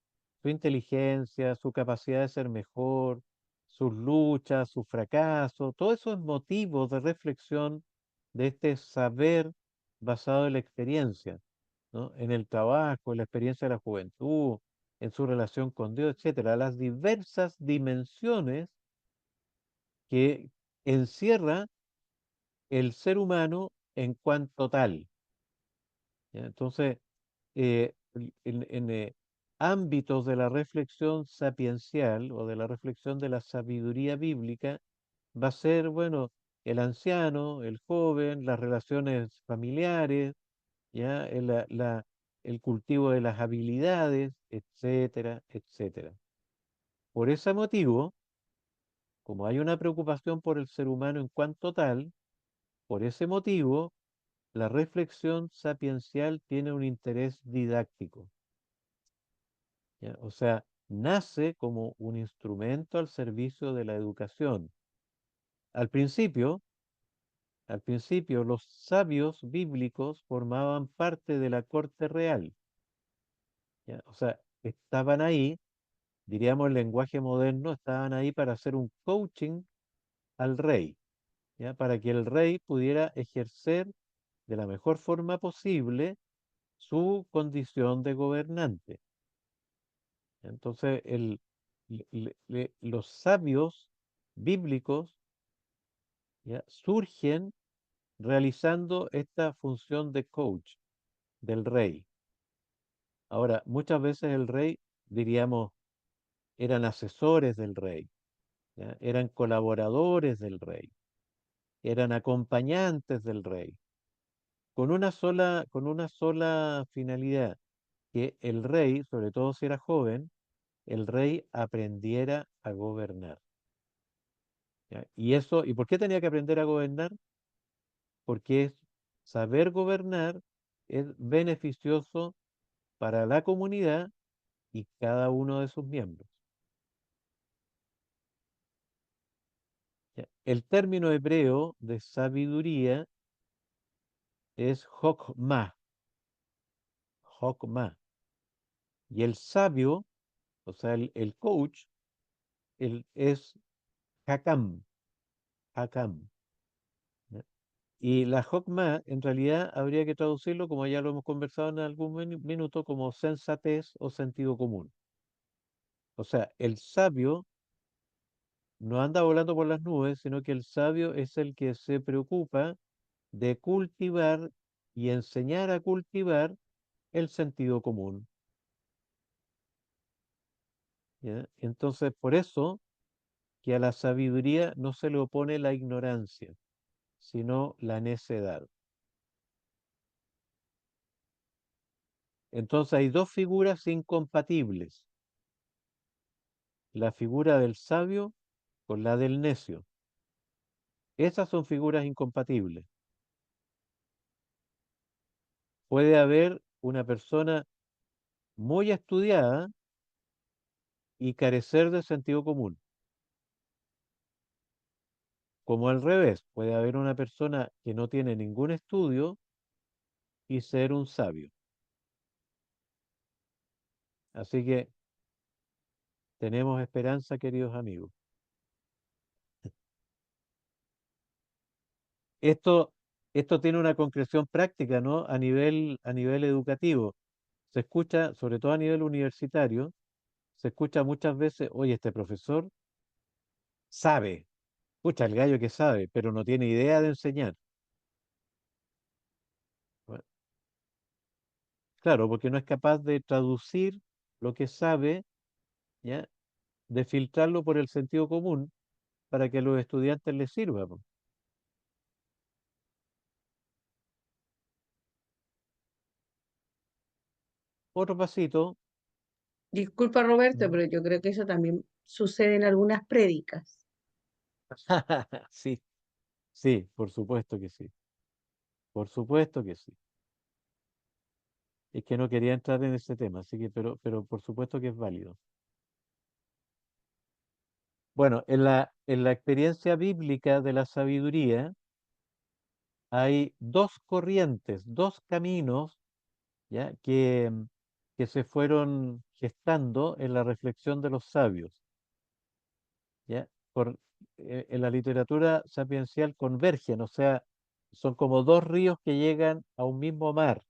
Su inteligencia, su capacidad de ser mejor, sus luchas, su fracaso, todo eso es motivo de reflexión de este saber basado en la experiencia, ¿no? En el trabajo, en la experiencia de la juventud, en su relación con Dios, etcétera, las diversas dimensiones que encierra el ser humano en cuanto tal, ¿ya? Entonces, en ámbitos de la reflexión sapiencial o de la reflexión de la sabiduría bíblica, va a ser, bueno, el anciano, el joven, las relaciones familiares, ¿ya? El cultivo de las habilidades, etcétera, etcétera. Por ese motivo, como hay una preocupación por el ser humano en cuanto tal, por ese motivo, la reflexión sapiencial tiene un interés didáctico, ¿ya? O sea, nace como un instrumento al servicio de la educación. Al principio, al principio, los sabios bíblicos formaban parte de la corte real, ¿ya? O sea, estaban ahí, diríamos en lenguaje moderno, estaban ahí para hacer un coaching al rey, ¿ya? Para que el rey pudiera ejercer de la mejor forma posible su condición de gobernante. Entonces, los sabios bíblicos, ¿ya? Surgen realizando esta función de coach del rey. Ahora, muchas veces el rey, diríamos, eran asesores del rey, ¿ya? Eran colaboradores del rey, eran acompañantes del rey, con una sola finalidad, que el rey, sobre todo si era joven, el rey aprendiera a gobernar, ¿ya? Y eso, ¿y por qué tenía que aprender a gobernar? Porque saber gobernar es beneficioso para la comunidad y cada uno de sus miembros, ¿ya? El término hebreo de sabiduría es jokmah, jokmah. Y el sabio, o sea, el coach, es hakam, hakam, ¿ya? Y la jokmah en realidad habría que traducirlo, como ya lo hemos conversado en algún minuto, como sensatez o sentido común. O sea, el sabio no anda volando por las nubes, sino que el sabio es el que se preocupa de cultivar y enseñar a cultivar el sentido común, ¿ya? Entonces, por eso que a la sabiduría no se le opone la ignorancia, sino la necedad. Entonces hay dos figuras incompatibles, la figura del sabio con la del necio. Esas son figuras incompatibles. Puede haber una persona muy estudiada y carecer de sentido común, como al revés, puede haber una persona que no tiene ningún estudio y ser un sabio. Así que tenemos esperanza, queridos amigos. Esto, esto tiene una concreción práctica, ¿no? A nivel educativo. Se escucha, sobre todo a nivel universitario, se escucha muchas veces, oye, este profesor sabe, escucha el gallo que sabe, pero no tiene idea de enseñar. Bueno, claro, porque no es capaz de traducir lo que sabe, ¿ya? De filtrarlo por el sentido común para que a los estudiantes les sirva, po. otro pasito. Disculpa, Roberto, ¿Mm? pero yo creo que eso también sucede en algunas prédicas. Sí, sí, por supuesto que sí. Por supuesto que sí. Es que no quería entrar en ese tema, así que, pero por supuesto que es válido. Bueno, en la experiencia bíblica de la sabiduría hay dos corrientes, dos caminos, ¿ya? Que se fueron gestando en la reflexión de los sabios, ¿ya? En la literatura sapiencial convergen, o sea, son como dos ríos que llegan a un mismo mar,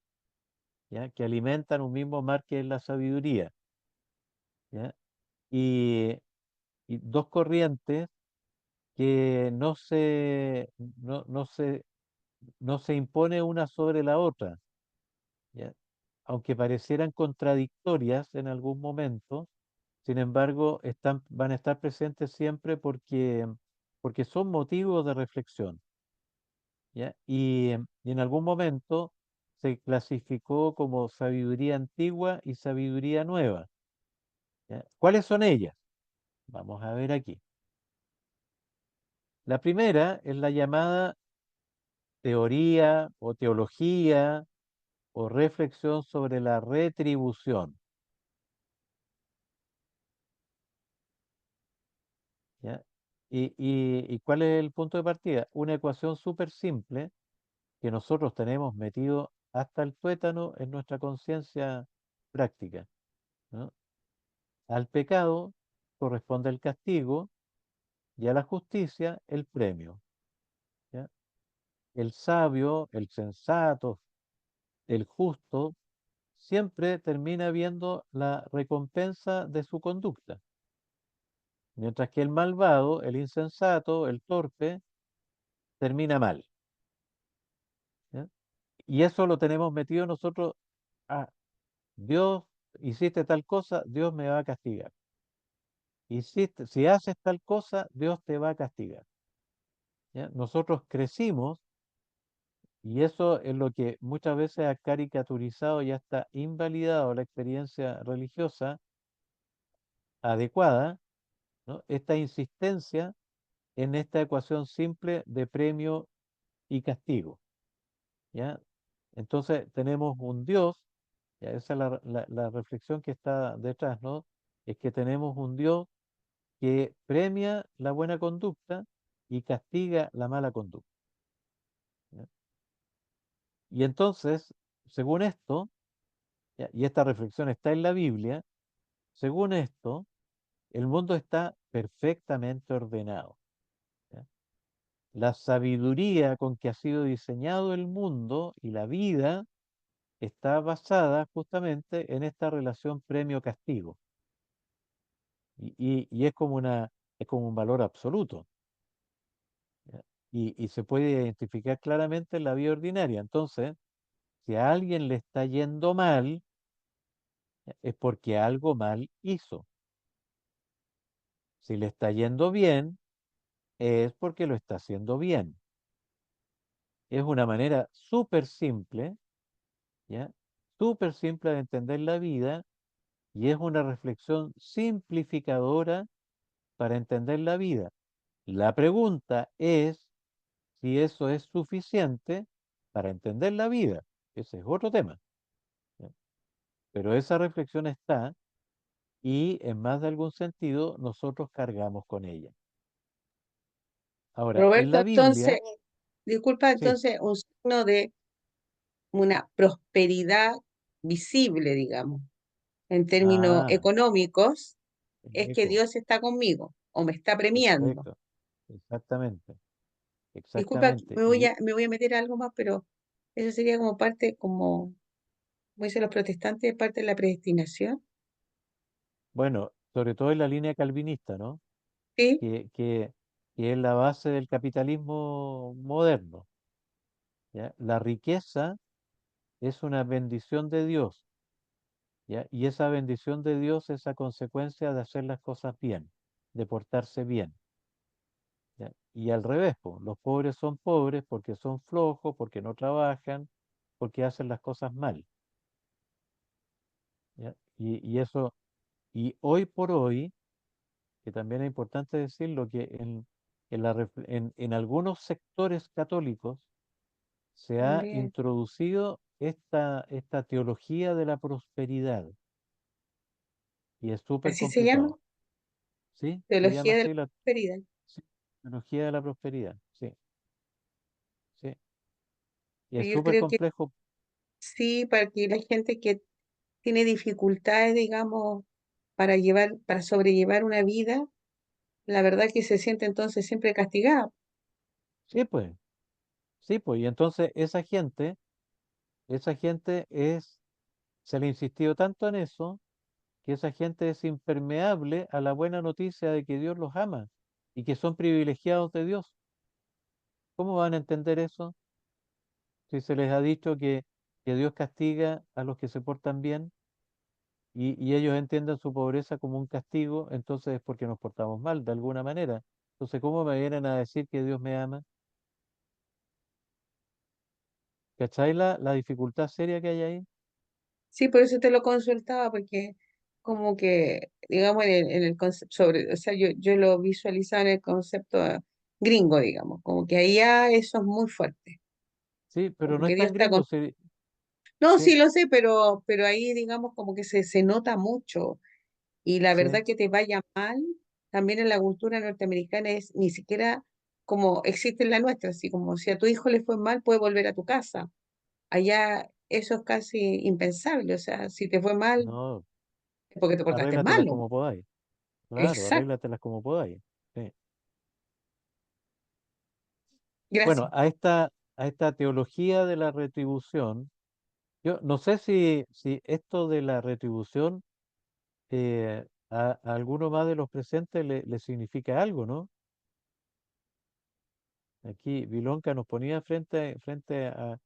¿ya? Que alimentan un mismo mar que es la sabiduría, ¿ya? Y, y dos corrientes que no se impone una sobre la otra, ¿ya? Aunque parecieran contradictorias en algún momento, sin embargo, van a estar presentes siempre porque son motivos de reflexión, ¿ya? Y en algún momento se clasificó como sabiduría antigua y sabiduría nueva, ¿ya? ¿Cuáles son ellas? Vamos a ver aquí. La primera es la llamada teoría o teología o reflexión sobre la retribución, ¿ya? ¿Y cuál es el punto de partida? Una ecuación súper simple que nosotros tenemos metido hasta el tuétano en nuestra conciencia práctica, ¿no? Al pecado corresponde el castigo y a la justicia el premio, ¿ya? El sabio, el sensato, el justo, siempre termina viendo la recompensa de su conducta, mientras que el malvado, el insensato, el torpe, termina mal, ¿ya? Y eso lo tenemos metido nosotros. Ah, Dios, hiciste tal cosa, Dios me va a castigar. Si haces tal cosa, Dios te va a castigar, ¿ya? Nosotros crecimos y eso es lo que muchas veces ha caricaturizado y hasta invalidado la experiencia religiosa adecuada, ¿no? Esta insistencia en esta ecuación simple de premio y castigo, ¿ya? Entonces tenemos un Dios, ya esa es la reflexión que está detrás, ¿no? Es que tenemos un Dios que premia la buena conducta y castiga la mala conducta, ¿ya? Y entonces, según esto, ¿ya? Y esta reflexión está en la Biblia, según esto, el mundo está perfectamente ordenado, ¿ya? La sabiduría con que ha sido diseñado el mundo y la vida está basada justamente en esta relación premio-castigo. Y es como un valor absoluto, ¿ya? Y se puede identificar claramente en la vida ordinaria. Entonces, si a alguien le está yendo mal, es porque algo mal hizo. Si le está yendo bien, es porque lo está haciendo bien. Es una manera súper simple, ¿ya? Súper simple de entender la vida y es una reflexión simplificadora para entender la vida. La pregunta es si eso es suficiente para entender la vida. Ese es otro tema, ¿ya? Pero esa reflexión está y en más de algún sentido nosotros cargamos con ella. Ahora, en Roberto, la entonces, Biblia, disculpa, sí, entonces, un signo de una prosperidad visible, digamos, en términos ah, económicos, es que eco, Dios está conmigo o me está premiando. perfecto, exactamente, Disculpa, que exactamente. me voy a meter a algo más, pero eso sería como parte, como dicen los protestantes, parte de la predestinación. Bueno, sobre todo en la línea calvinista, ¿no? ¿Sí? Que es la base del capitalismo moderno, ¿ya? La riqueza es una bendición de Dios, ¿ya? Y esa bendición de Dios es a consecuencia de hacer las cosas bien, de portarse bien, ¿ya? Y al revés, po, los pobres son pobres porque son flojos, porque no trabajan, porque hacen las cosas mal. ¿ya? Y eso, y hoy por hoy, que también es importante decirlo, que en algunos sectores católicos se ha También. introducido esta teología de la prosperidad y es súper Así se llama, complicado. ¿Sí? Se llama teología de la así la prosperidad. sí, teología de la prosperidad. Sí, sí. Y es Yo súper creo que complejo. sí, para que la gente que tiene dificultades, digamos, para sobrellevar una vida, la verdad que se siente entonces siempre castigada. Sí, pues, sí, pues. Y entonces esa gente se le ha insistido tanto en eso, que esa gente es impermeable a la buena noticia de que Dios los ama y que son privilegiados de Dios. ¿Cómo van a entender eso si se les ha dicho que Dios castiga a los que se portan bien y ellos entienden su pobreza como un castigo? Entonces es porque nos portamos mal de alguna manera. Entonces, ¿cómo me vienen a decir que Dios me ama? ¿Cachai la dificultad seria que hay ahí? Sí, por eso te lo consultaba, porque como que, digamos, en el concepto sobre, o sea, yo lo visualizaba en el concepto gringo, digamos, como que ahí ya eso es muy fuerte, Sí, pero como no que es Dios tan está con... gringo. Sí, No, sí, sí lo sé, pero ahí, digamos, como que se nota mucho. Y la sí, verdad que te vaya mal, también en la cultura norteamericana es ni siquiera como existe en la nuestra, así como si a tu hijo le fue mal, puede volver a tu casa. Allá eso es casi impensable, o sea, si te fue mal, no, es porque te portaste arréglatelas mal, ¿no? como podáis. Claro, Exacto, arréglatelas como podáis. Sí. Bueno, gracias. a esta teología de la retribución, yo no sé si esto de la retribución a alguno más de los presentes le significa algo, ¿no? Aquí Vilonka nos ponía frente a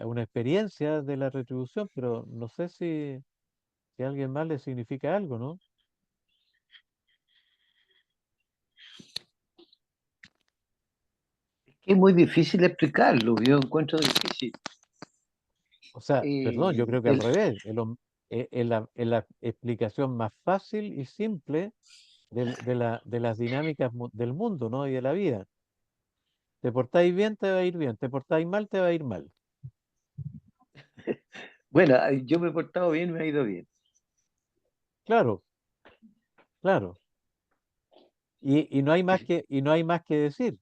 una experiencia de la retribución, pero no sé si a alguien más le significa algo, ¿no? Es muy difícil explicarlo, yo encuentro difícil. O sea, perdón, yo creo que al El, revés. Es la explicación más fácil y simple de las dinámicas del mundo, ¿no? Y de la vida. Te portáis bien, te va a ir bien. Te portáis mal, te va a ir mal. bueno, yo me he portado bien, me ha ido bien. Claro, claro. Y no hay más que decir.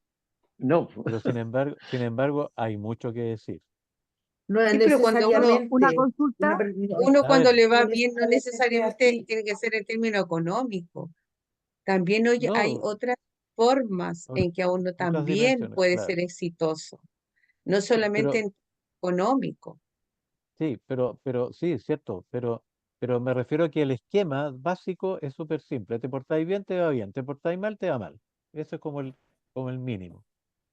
No, Pero sin embargo, hay mucho que decir. No es Sí, pero cuando Una necesariamente consulta, uno A cuando ver, le va no bien, no necesariamente tiene que ser en términos económicos. También hoy hay no, otras formas ot- en que a uno otras también dimensiones, puede claro. ser exitoso, no Sí, solamente pero, en económico. sí, pero sí, cierto. Pero me refiero a que el esquema básico es súper simple. Te portáis bien, te va bien. Te portáis mal, te va mal. Eso es como el mínimo.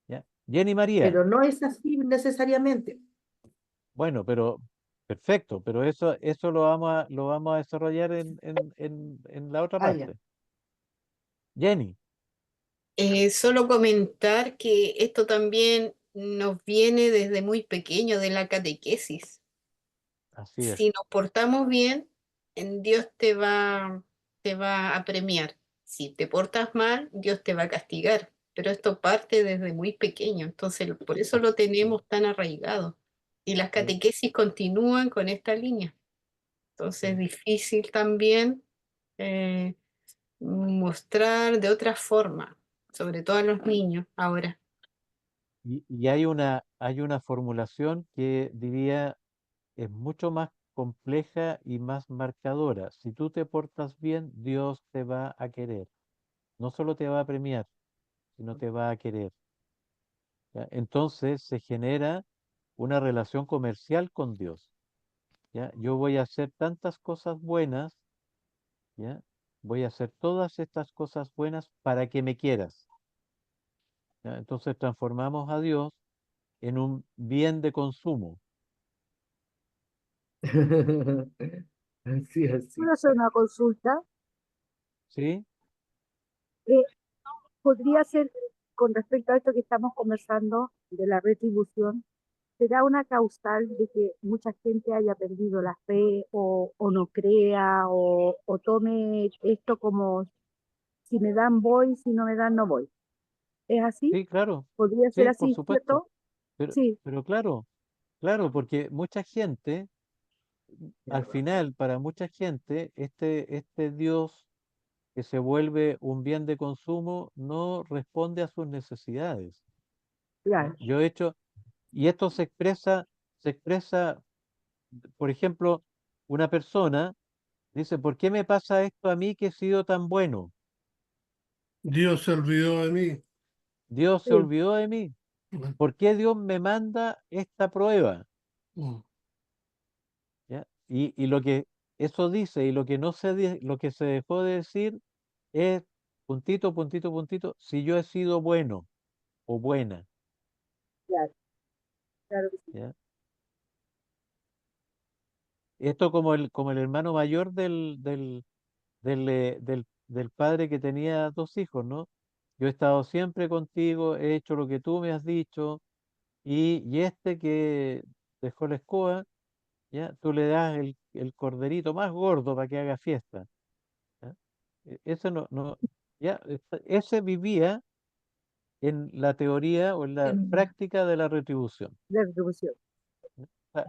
¿Ya? Jenny María. pero no es así necesariamente. Bueno, pero perfecto, pero eso lo vamos a desarrollar en la otra Ah, ya. parte. Jenny, Solo comentar que esto también nos viene desde muy pequeño de la catequesis. así Si es. nos portamos bien, Dios te va a premiar. Si te portas mal, Dios te va a castigar. Pero esto parte desde muy pequeño, entonces por eso lo Sí, tenemos tan arraigado. Y las sí, catequesis continúan con esta línea. Entonces es sí. difícil también eh, mostrar de otra forma, sobre todo a los niños ahora. Y hay una formulación que diría es mucho más compleja y más marcadora. Si tú te portas bien, Dios te va a querer. No solo te va a premiar, sino te va a querer. ¿Ya? Entonces se genera una relación comercial con Dios. ¿Ya? Yo voy a hacer tantas cosas buenas, ¿ya? Voy a hacer todas estas cosas buenas para que me quieras. ¿Ya? Entonces transformamos a Dios en un bien de consumo. Así, así. Mm. ¿Puedo hacer una consulta? ¿Sí? Eh, ¿Podría ser con respecto a esto que estamos conversando de la retribución? será una causal de que mucha gente haya perdido la fe o no crea o tome esto como si me dan voy, si no me dan no voy. ¿Es así? Sí, claro, ¿Podría ser sí, por así, supuesto. cierto? Pero, Sí, pero claro, claro, porque mucha gente, al final, para mucha gente, este Dios que se vuelve un bien de consumo no responde a sus necesidades. ¿Ya? claro. Yo he hecho, y esto se expresa, por ejemplo, una persona dice, ¿por qué me pasa esto a mí que he sido tan bueno? Dios se olvidó de mí. Dios se Sí, olvidó de mí. Mm, ¿Por qué Dios me manda esta prueba? mm. ¿Ya? Y lo que eso dice y lo que no lo que se dejó de decir es puntito, puntito, puntito, si yo he sido bueno o buena. claro, claro que sí. ¿Ya? Esto como el hermano mayor del padre que tenía dos hijos, ¿no? Yo he estado siempre contigo, he hecho lo que tú me has dicho, y este que dejó la escoba, ¿ya? Tú le das el corderito más gordo para que haga fiesta. ¿Ya? Ese ya, ese vivía en la teoría o en la En práctica de la retribución. la retribución. ¿Ya? O sea,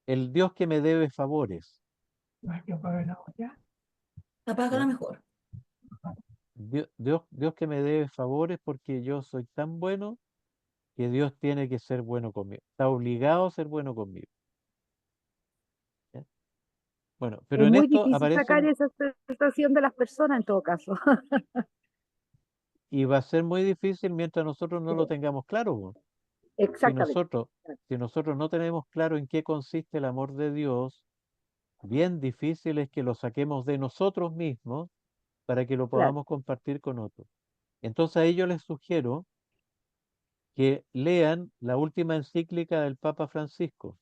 el Dios que me debe favores. No hay que apagar la olla. Apágala ¿Ya? mejor. Dios que me debe favores porque yo soy tan bueno que Dios tiene que ser bueno conmigo. Está obligado a ser bueno conmigo. ¿Ya? Bueno, pero Es en muy esto difícil sacar aparecen, esa sensación de las personas en todo caso. y va a ser muy difícil mientras nosotros no Sí, lo tengamos claro. Po. Si exactamente. nosotros, si nosotros no tenemos claro en qué consiste el amor de Dios, bien difícil es que lo saquemos de nosotros mismos para que lo Claro. podamos compartir con otros. Entonces a ellos les sugiero que lean la última encíclica del Papa Francisco,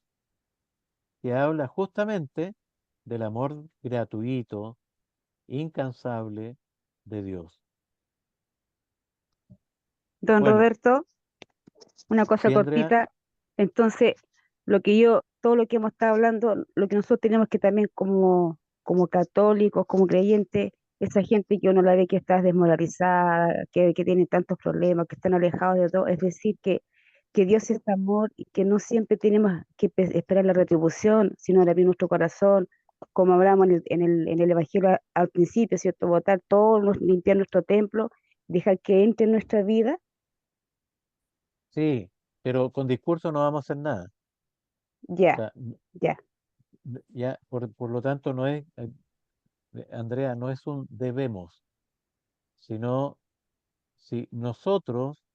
que habla justamente del amor gratuito, incansable de Dios. Don Bueno, Roberto, una cosa sí, Andrea, cortita. Entonces, todo lo que hemos estado hablando, lo que nosotros tenemos que también como católicos, como creyentes, esa gente que uno la ve que está desmoralizada, que tiene tantos problemas, que están alejados de todo, es decir, que Dios es amor y que no siempre tenemos que esperar la retribución, sino de abrir nuestro corazón, como hablamos en el Evangelio al principio, ¿cierto? Botar todo, limpiar nuestro templo, dejar que entre en nuestra vida. sí, pero con discurso no vamos a hacer nada. O Ya, sea, ya, ya, por lo tanto, no es, Andrea, no es un debemos, sino si nosotros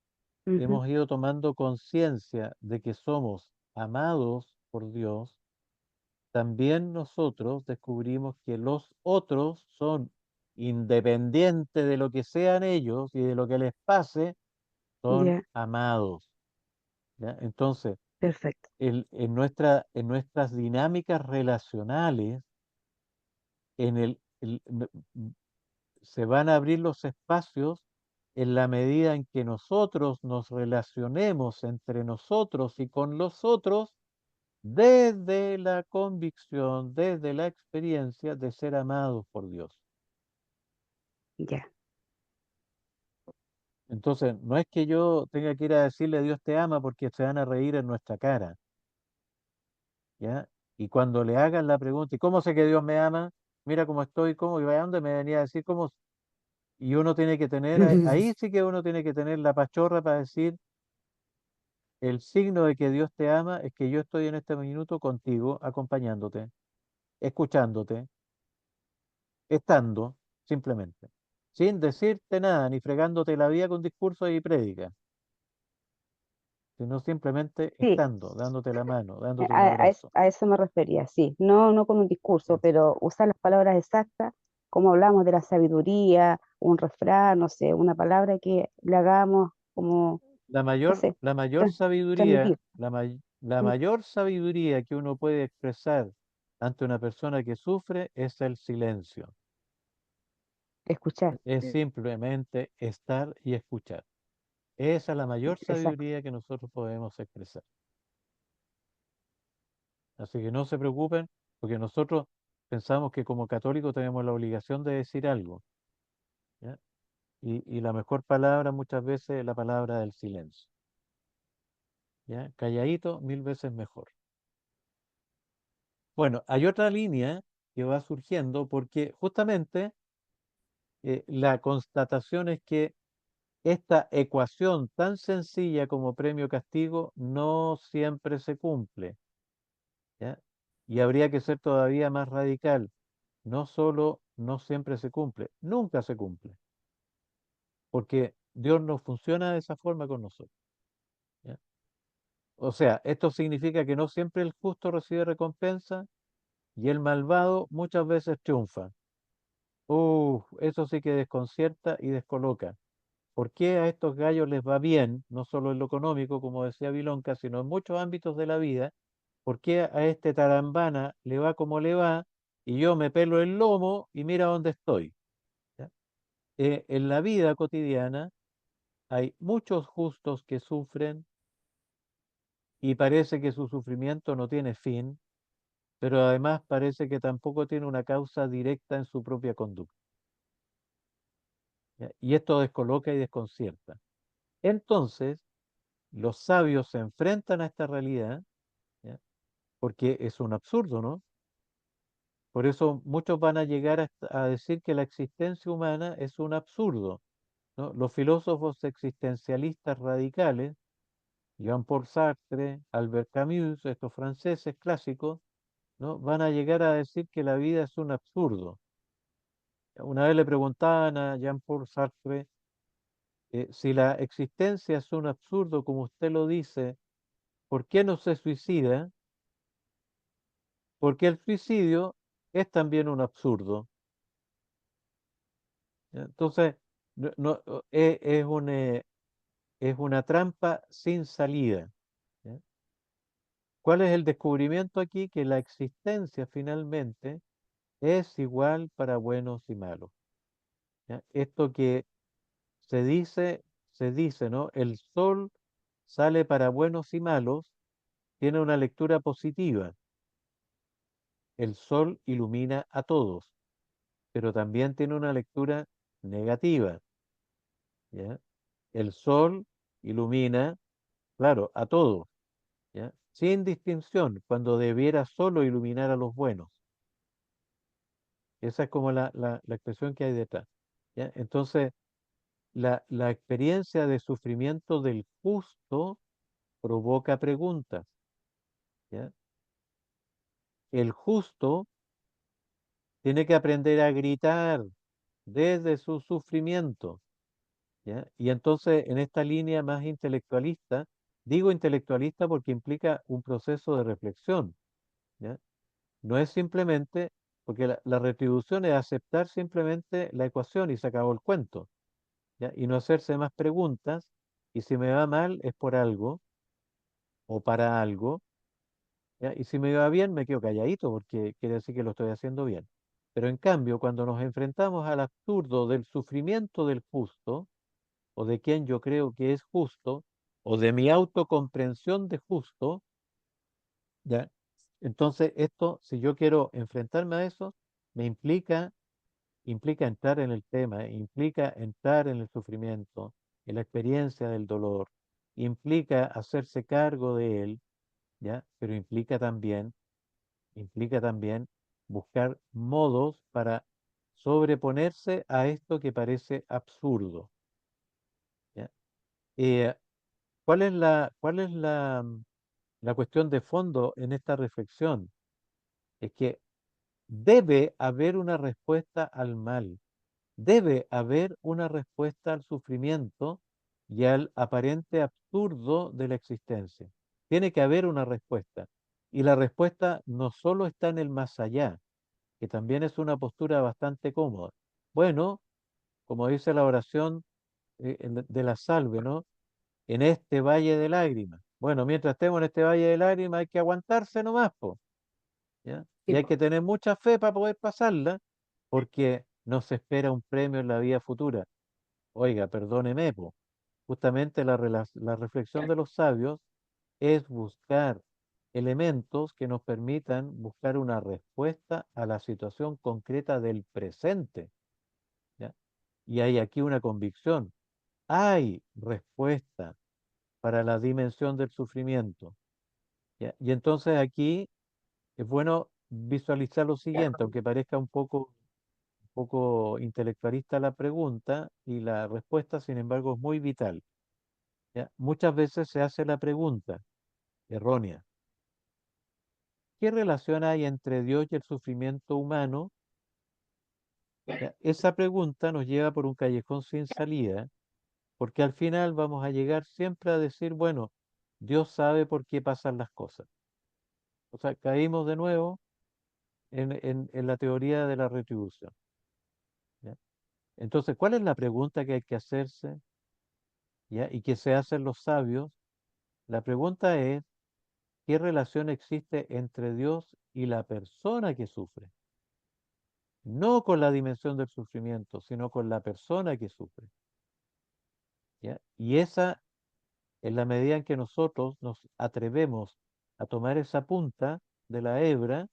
ujú, hemos ido tomando conciencia de que somos amados por Dios, también nosotros descubrimos que los otros son, independiente de lo que sean ellos y de lo que les pase, son ya, amados. ¿Ya? Entonces, perfecto. en nuestras dinámicas relacionales, en se van a abrir los espacios en la medida en que nosotros nos relacionemos entre nosotros y con los otros desde la convicción, desde la experiencia de ser amados por Dios. Ya, Entonces, no es que yo tenga que ir a decirle Dios te ama porque se van a reír en nuestra cara, ¿ya? Y cuando le hagan la pregunta, ¿y cómo sé que Dios me ama? Mira cómo estoy, cómo, y a dónde me venía a decir cómo. Y uno tiene que tener, ahí sí que uno tiene que tener la pachorra para decir, el signo de que Dios te ama es que yo estoy en este minuto contigo, acompañándote, escuchándote, estando, simplemente, sin decirte nada, ni fregándote la vida con discursos y prédicas, sino simplemente sí, estando, dándote la mano, dándote un a abrazo. a eso me refería, sí. No, no con un discurso, ¿Ya? pero usar las palabras exactas, como hablamos de la sabiduría, un refrán, no sé, una palabra que le hagamos como, no sé, La mayor tra- sabiduría, transmitir, la mm, mayor sabiduría que uno puede expresar ante una persona que sufre es el silencio. escuchar. Es simplemente estar y escuchar. Esa es la mayor Exacto. sabiduría que nosotros podemos expresar. Así que no se preocupen, porque nosotros pensamos que como católicos tenemos la obligación de decir algo, ¿ya? Y la mejor palabra muchas veces es la palabra del silencio, ¿ya? Calladito, 1000 veces mejor. Bueno, hay otra línea que va surgiendo porque justamente la constatación es que esta ecuación tan sencilla como premio-castigo no siempre se cumple, ¿ya? Y habría que ser todavía más radical. No solo no siempre se cumple, nunca se cumple, porque Dios no funciona de esa forma con nosotros, ¿ya? O sea, esto significa que no siempre el justo recibe recompensa y el malvado muchas veces triunfa. Eso sí que desconcierta y descoloca. ¿Por qué a estos gallos les va bien, no solo en lo económico, como decía Vilonca, sino en muchos ámbitos de la vida? ¿Por qué a este tarambana le va como le va y yo me pelo el lomo y mira dónde estoy? ¿Ya? En la vida cotidiana hay muchos justos que sufren y parece que su sufrimiento no tiene fin, pero además parece que tampoco tiene una causa directa en su propia conducta, ¿ya? Y esto descoloca y desconcierta. Entonces, los sabios se enfrentan a esta realidad, ¿ya? Porque es un absurdo, ¿no? Por eso muchos van a llegar a decir que la existencia humana es un absurdo, ¿no? Los filósofos existencialistas radicales, Jean-Paul Sartre, Albert Camus, estos franceses clásicos, ¿no? Van a llegar a decir que la vida es un absurdo. Una vez le preguntaban a Jean-Paul Sartre, si la existencia es un absurdo, como usted lo dice, ¿por qué no se suicida? Porque el suicidio es también un absurdo, ¿ya? Entonces, es una trampa sin salida, ¿ya? ¿Cuál es el descubrimiento aquí? Que la existencia finalmente es igual para buenos y malos, ¿ya? Esto que se dice, ¿no? El sol sale para buenos y malos, tiene una lectura positiva. El sol ilumina a todos, pero también tiene una lectura negativa, ¿ya? El sol ilumina, claro, a todos, ¿ya? Sin distinción, cuando debiera solo iluminar a los buenos. Esa es como la expresión que hay detrás, ¿ya? Entonces, la experiencia de sufrimiento del justo provoca preguntas, ¿ya? El justo tiene que aprender a gritar desde su sufrimiento, ¿ya? Y entonces, en esta línea más intelectualista, digo intelectualista porque implica un proceso de reflexión, ¿ya? No es simplemente, porque la retribución es aceptar simplemente la ecuación y se acabó el cuento, ¿ya? Y no hacerse más preguntas, y si me va mal es por algo o para algo, ¿ya? Y si me va bien me quedo calladito porque quiere decir que lo estoy haciendo bien. Pero en cambio, cuando nos enfrentamos al absurdo del sufrimiento del justo, o de quien yo creo que es justo, o de mi autocomprensión de justo, ¿ya? Entonces, esto, si yo quiero enfrentarme a eso, me implica entrar en el tema, implica entrar en el sufrimiento, en la experiencia del dolor, implica hacerse cargo de él, ¿ya? Pero implica también buscar modos para sobreponerse a esto que parece absurdo, ¿ya? Eh, ¿cuál es la cuestión de fondo en esta reflexión? Es que debe haber una respuesta al mal, debe haber una respuesta al sufrimiento y al aparente absurdo de la existencia. Tiene que haber una respuesta. Y la respuesta no solo está en el más allá, que también es una postura bastante cómoda. Bueno, como dice la oración de la salve, ¿no? En este valle de lágrimas. Bueno, mientras estemos en este valle de lágrimas hay que aguantarse nomás, po, ¿ya? Sí, Y hay po. que tener mucha fe para poder pasarla, porque nos espera un premio en la vida futura. Oiga, perdóneme, po. Justamente la reflexión de los sabios es buscar elementos que nos permitan buscar una respuesta a la situación concreta del presente, ¿ya? Y hay aquí una convicción. Hay respuesta para la dimensión del sufrimiento, ¿ya? Y entonces aquí es bueno visualizar lo siguiente, aunque parezca un poco intelectualista la pregunta y la respuesta, sin embargo, es muy vital, ¿ya? Muchas veces se hace la pregunta errónea. ¿Qué relación hay entre Dios y el sufrimiento humano? ¿Ya? Esa pregunta nos lleva por un callejón sin salida, porque al final vamos a llegar siempre a decir, bueno, Dios sabe por qué pasan las cosas. O sea, caímos de nuevo en la teoría de la retribución, ¿ya? Entonces, ¿cuál es la pregunta que hay que hacerse? ¿Ya? Y que se hacen los sabios. La pregunta es, ¿qué relación existe entre Dios y la persona que sufre? No con la dimensión del sufrimiento, sino con la persona que sufre, ¿ya? Y esa, en la medida en que nosotros nos atrevemos a tomar esa punta de la hebra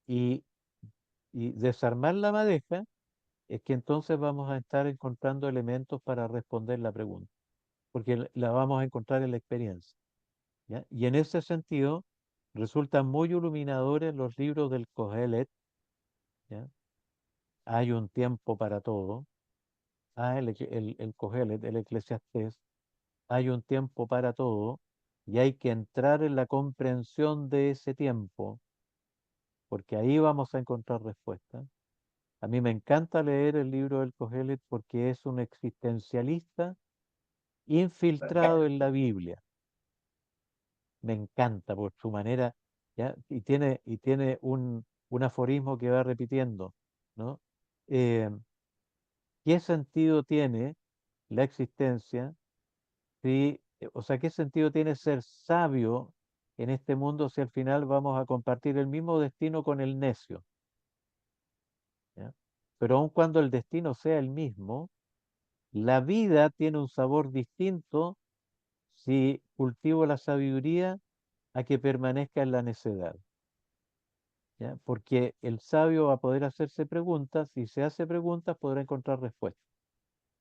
y, y desarmar la madeja, es que entonces vamos a estar encontrando elementos para responder la pregunta, porque la vamos a encontrar en la experiencia, ¿ya? Y en ese sentido, resultan muy iluminadores los libros del Kohelet, ¿ya? Hay un tiempo para todo. El Kohelet, el Eclesiastés, hay un tiempo para todo y hay que entrar en la comprensión de ese tiempo, porque ahí vamos a encontrar respuestas. A mí me encanta leer el libro del Kohelet porque es un existencialista infiltrado en la Biblia. Me encanta por su manera, ¿ya? Y tiene un aforismo que va repitiendo, ¿no? Eh, ¿Qué sentido tiene la existencia? Sí, o sea, ¿qué sentido tiene ser sabio en este mundo si al final vamos a compartir el mismo destino con el necio? ¿Ya? Pero aun cuando el destino sea el mismo, la vida tiene un sabor distinto si cultivo la sabiduría a que permanezca en la necedad, ¿ya? Porque el sabio va a poder hacerse preguntas, y si se hace preguntas podrá encontrar respuestas.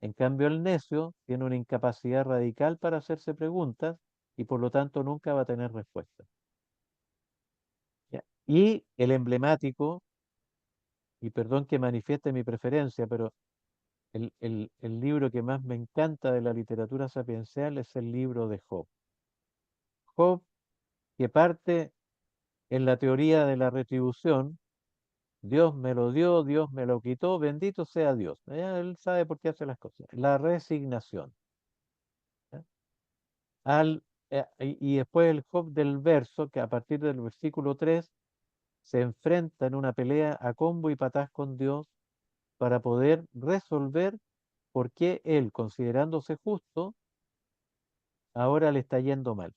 En cambio, el necio tiene una incapacidad radical para hacerse preguntas y por lo tanto nunca va a tener respuesta, ¿ya? Y el emblemático, y perdón que manifieste mi preferencia, pero el libro que más me encanta de la literatura sapiencial es el libro de Job. Job, que parte en la teoría de la retribución, Dios me lo dio, Dios me lo quitó, bendito sea Dios. Ya él sabe por qué hace las cosas. La resignación, ¿ya? Y después el Job del verso, que a partir del versículo 3 se enfrenta en una pelea a combo y patás con Dios para poder resolver por qué él, considerándose justo, ahora le está yendo mal,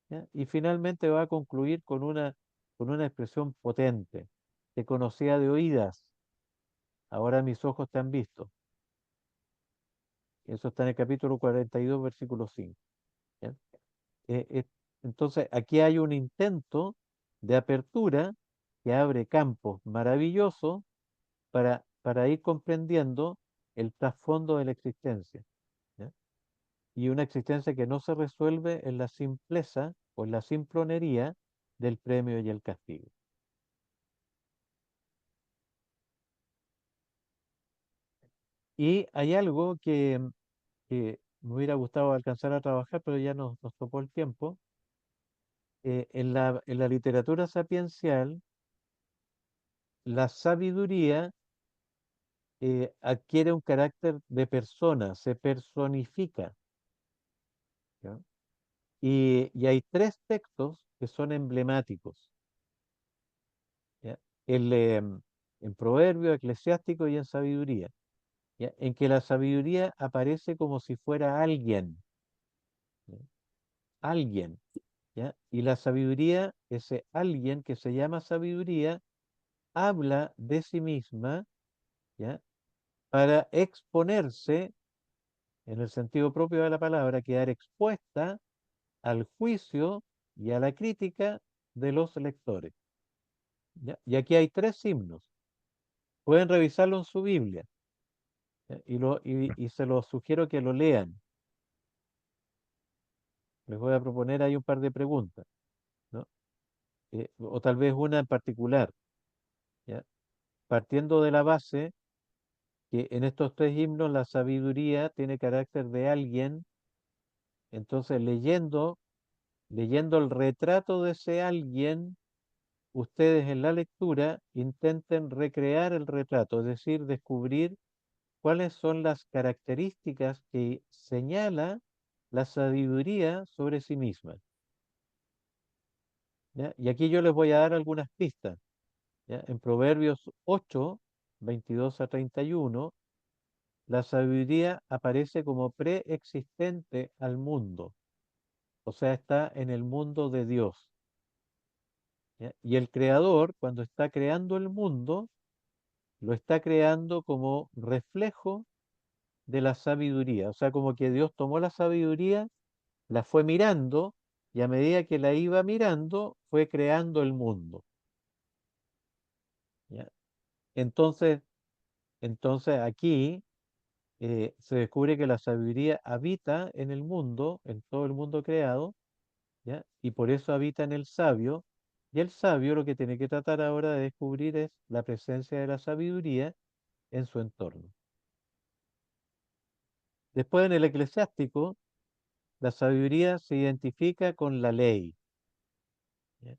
¿ya? Y finalmente va a concluir con una expresión potente. Te conocía de oídas, ahora mis ojos te han visto. Eso está en el capítulo 42, versículo 5, ¿ya? Eh, eh, entonces, aquí hay un intento de apertura que abre campos maravillosos para ir comprendiendo el trasfondo de la existencia, ¿ya? Y una existencia que no se resuelve en la simpleza o en la simplonería del premio y el castigo. Y hay algo que me hubiera gustado alcanzar a trabajar, pero ya nos topó el tiempo. En la literatura sapiencial, la sabiduría adquiere un carácter de persona, se personifica, ¿ya? Y hay tres textos que son emblemáticos, ¿ya? El, en Proverbio, Eclesiástico y en Sabiduría, ¿ya? En que la sabiduría aparece como si fuera alguien, ¿ya? Alguien, ¿ya? Y la sabiduría, ese alguien que se llama sabiduría, habla de sí misma, ¿ya? Para exponerse, en el sentido propio de la palabra, quedar expuesta al juicio y a la crítica de los lectores. ¿Ya? Y aquí hay 3 himnos. Pueden revisarlo en su Biblia. ¿Ya? Y se los sugiero que lo lean. Les voy a proponer ahí un par de preguntas, ¿no? O tal vez una en particular, ¿ya? Partiendo de la base que en estos 3 himnos la sabiduría tiene carácter de alguien, entonces leyendo el retrato de ese alguien, ustedes en la lectura intenten recrear el retrato, es decir, descubrir cuáles son las características que señala la sabiduría sobre sí misma. ¿Ya? Y aquí yo les voy a dar algunas pistas. ¿Ya? En Proverbios 8, 22 a 31, la sabiduría aparece como preexistente al mundo, o sea, está en el mundo de Dios. ¿Ya? Y el creador, cuando está creando el mundo, lo está creando como reflejo de la sabiduría, o sea, como que Dios tomó la sabiduría, la fue mirando y a medida que la iba mirando, fue creando el mundo. ¿Ya? Entonces, entonces aquí se descubre que la sabiduría habita en el mundo, en todo el mundo creado, ¿ya? Y por eso habita en el sabio. Y el sabio lo que tiene que tratar ahora de descubrir es la presencia de la sabiduría en su entorno. Después en el eclesiástico, la sabiduría se identifica con la ley, ¿ya?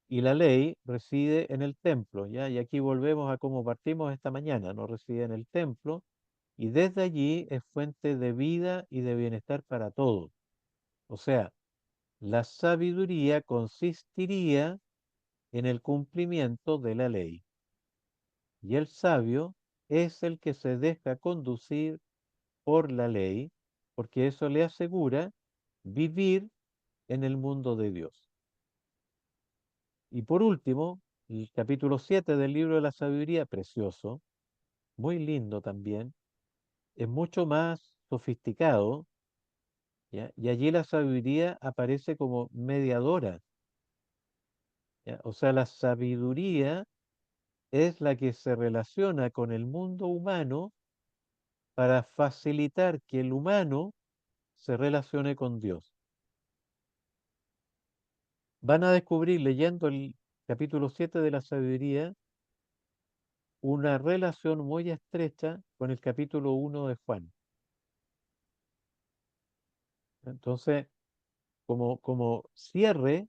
Y la ley reside en el templo, ¿ya? Y aquí volvemos a cómo partimos esta mañana, no reside en el templo, y desde allí es fuente de vida y de bienestar para todos. O sea, la sabiduría consistiría en el cumplimiento de la ley. Y el sabio es el que se deja conducir por la ley, porque eso le asegura vivir en el mundo de Dios. Y por último, el capítulo 7 del libro de la sabiduría, precioso, muy lindo también, es mucho más sofisticado, ¿ya? Y allí la sabiduría aparece como mediadora, ¿ya? O sea, la sabiduría es la que se relaciona con el mundo humano para facilitar que el humano se relacione con Dios. Van a descubrir leyendo el capítulo 7 de la sabiduría una relación muy estrecha con el capítulo 1 de Juan. Entonces, como cierre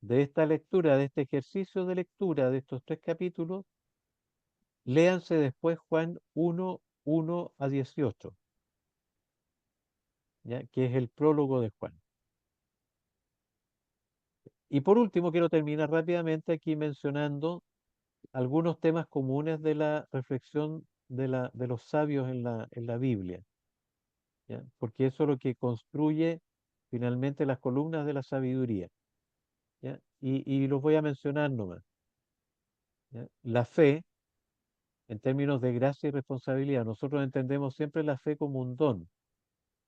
de esta lectura, de este ejercicio de lectura de estos 3 capítulos, léanse después Juan 1, 1 a 18, ¿ya? Que es el prólogo de Juan. Y por último, quiero terminar rápidamente aquí mencionando algunos temas comunes de la reflexión de los sabios en la Biblia, ¿ya? Porque eso es lo que construye finalmente las columnas de la sabiduría, ¿ya? Y los voy a mencionar nomás, ¿ya? La fe, en términos de gracia y responsabilidad, nosotros entendemos siempre la fe como un don,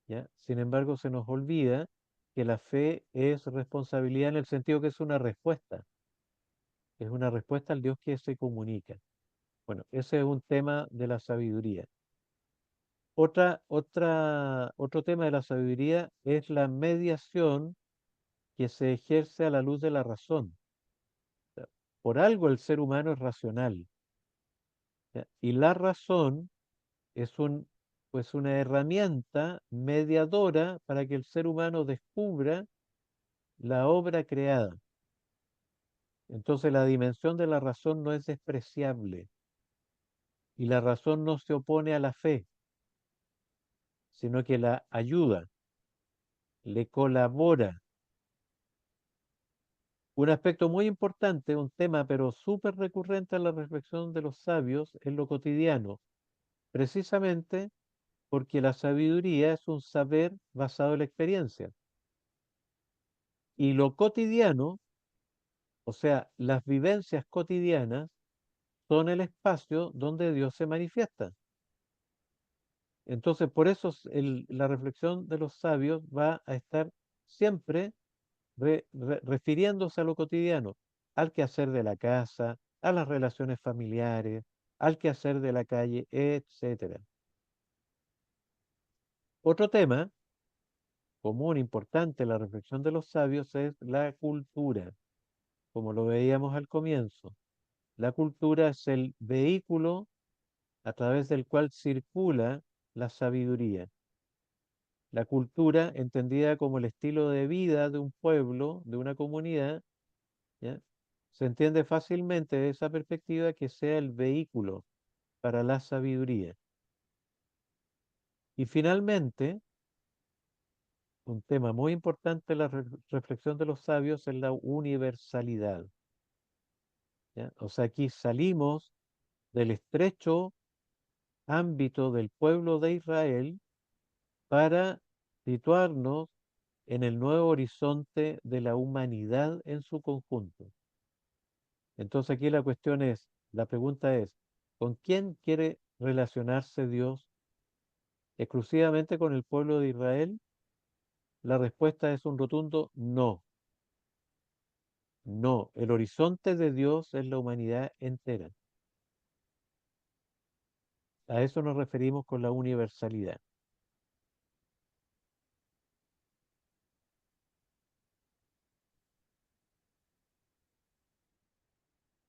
¿ya? Sin embargo, se nos olvida que la fe es responsabilidad en el sentido que es una respuesta al Dios que se comunica. Bueno, ese es un tema de la sabiduría. Otro tema de la sabiduría es la mediación que se ejerce a la luz de la razón. O sea, por algo el ser humano es racional, ¿ya? Y la razón es pues una herramienta mediadora para que el ser humano descubra la obra creada. Entonces la dimensión de la razón no es despreciable y la razón no se opone a la fe, sino que la ayuda, le colabora. Un aspecto muy importante, un tema pero súper recurrente en la reflexión de los sabios en lo cotidiano, precisamente porque la sabiduría es un saber basado en la experiencia. Y lo cotidiano, o sea, las vivencias cotidianas, son el espacio donde Dios se manifiesta. Entonces, por eso la reflexión de los sabios va a estar siempre refiriéndose a lo cotidiano, al quehacer de la casa, a las relaciones familiares, al quehacer de la calle, etcétera. Otro tema común, importante en la reflexión de los sabios es la cultura, como lo veíamos al comienzo. La cultura es el vehículo a través del cual circula la sabiduría. La cultura, entendida como el estilo de vida de un pueblo, de una comunidad, ¿ya? Se entiende fácilmente de esa perspectiva que sea el vehículo para la sabiduría. Y finalmente, un tema muy importante en la reflexión de los sabios es la universalidad, ¿ya? O sea, aquí salimos del estrecho ámbito del pueblo de Israel para situarnos en el nuevo horizonte de la humanidad en su conjunto. Entonces aquí la pregunta es, ¿con quién quiere relacionarse Dios? ¿Exclusivamente con el pueblo de Israel? La respuesta es un rotundo no. No, el horizonte de Dios es la humanidad entera. A eso nos referimos con la universalidad.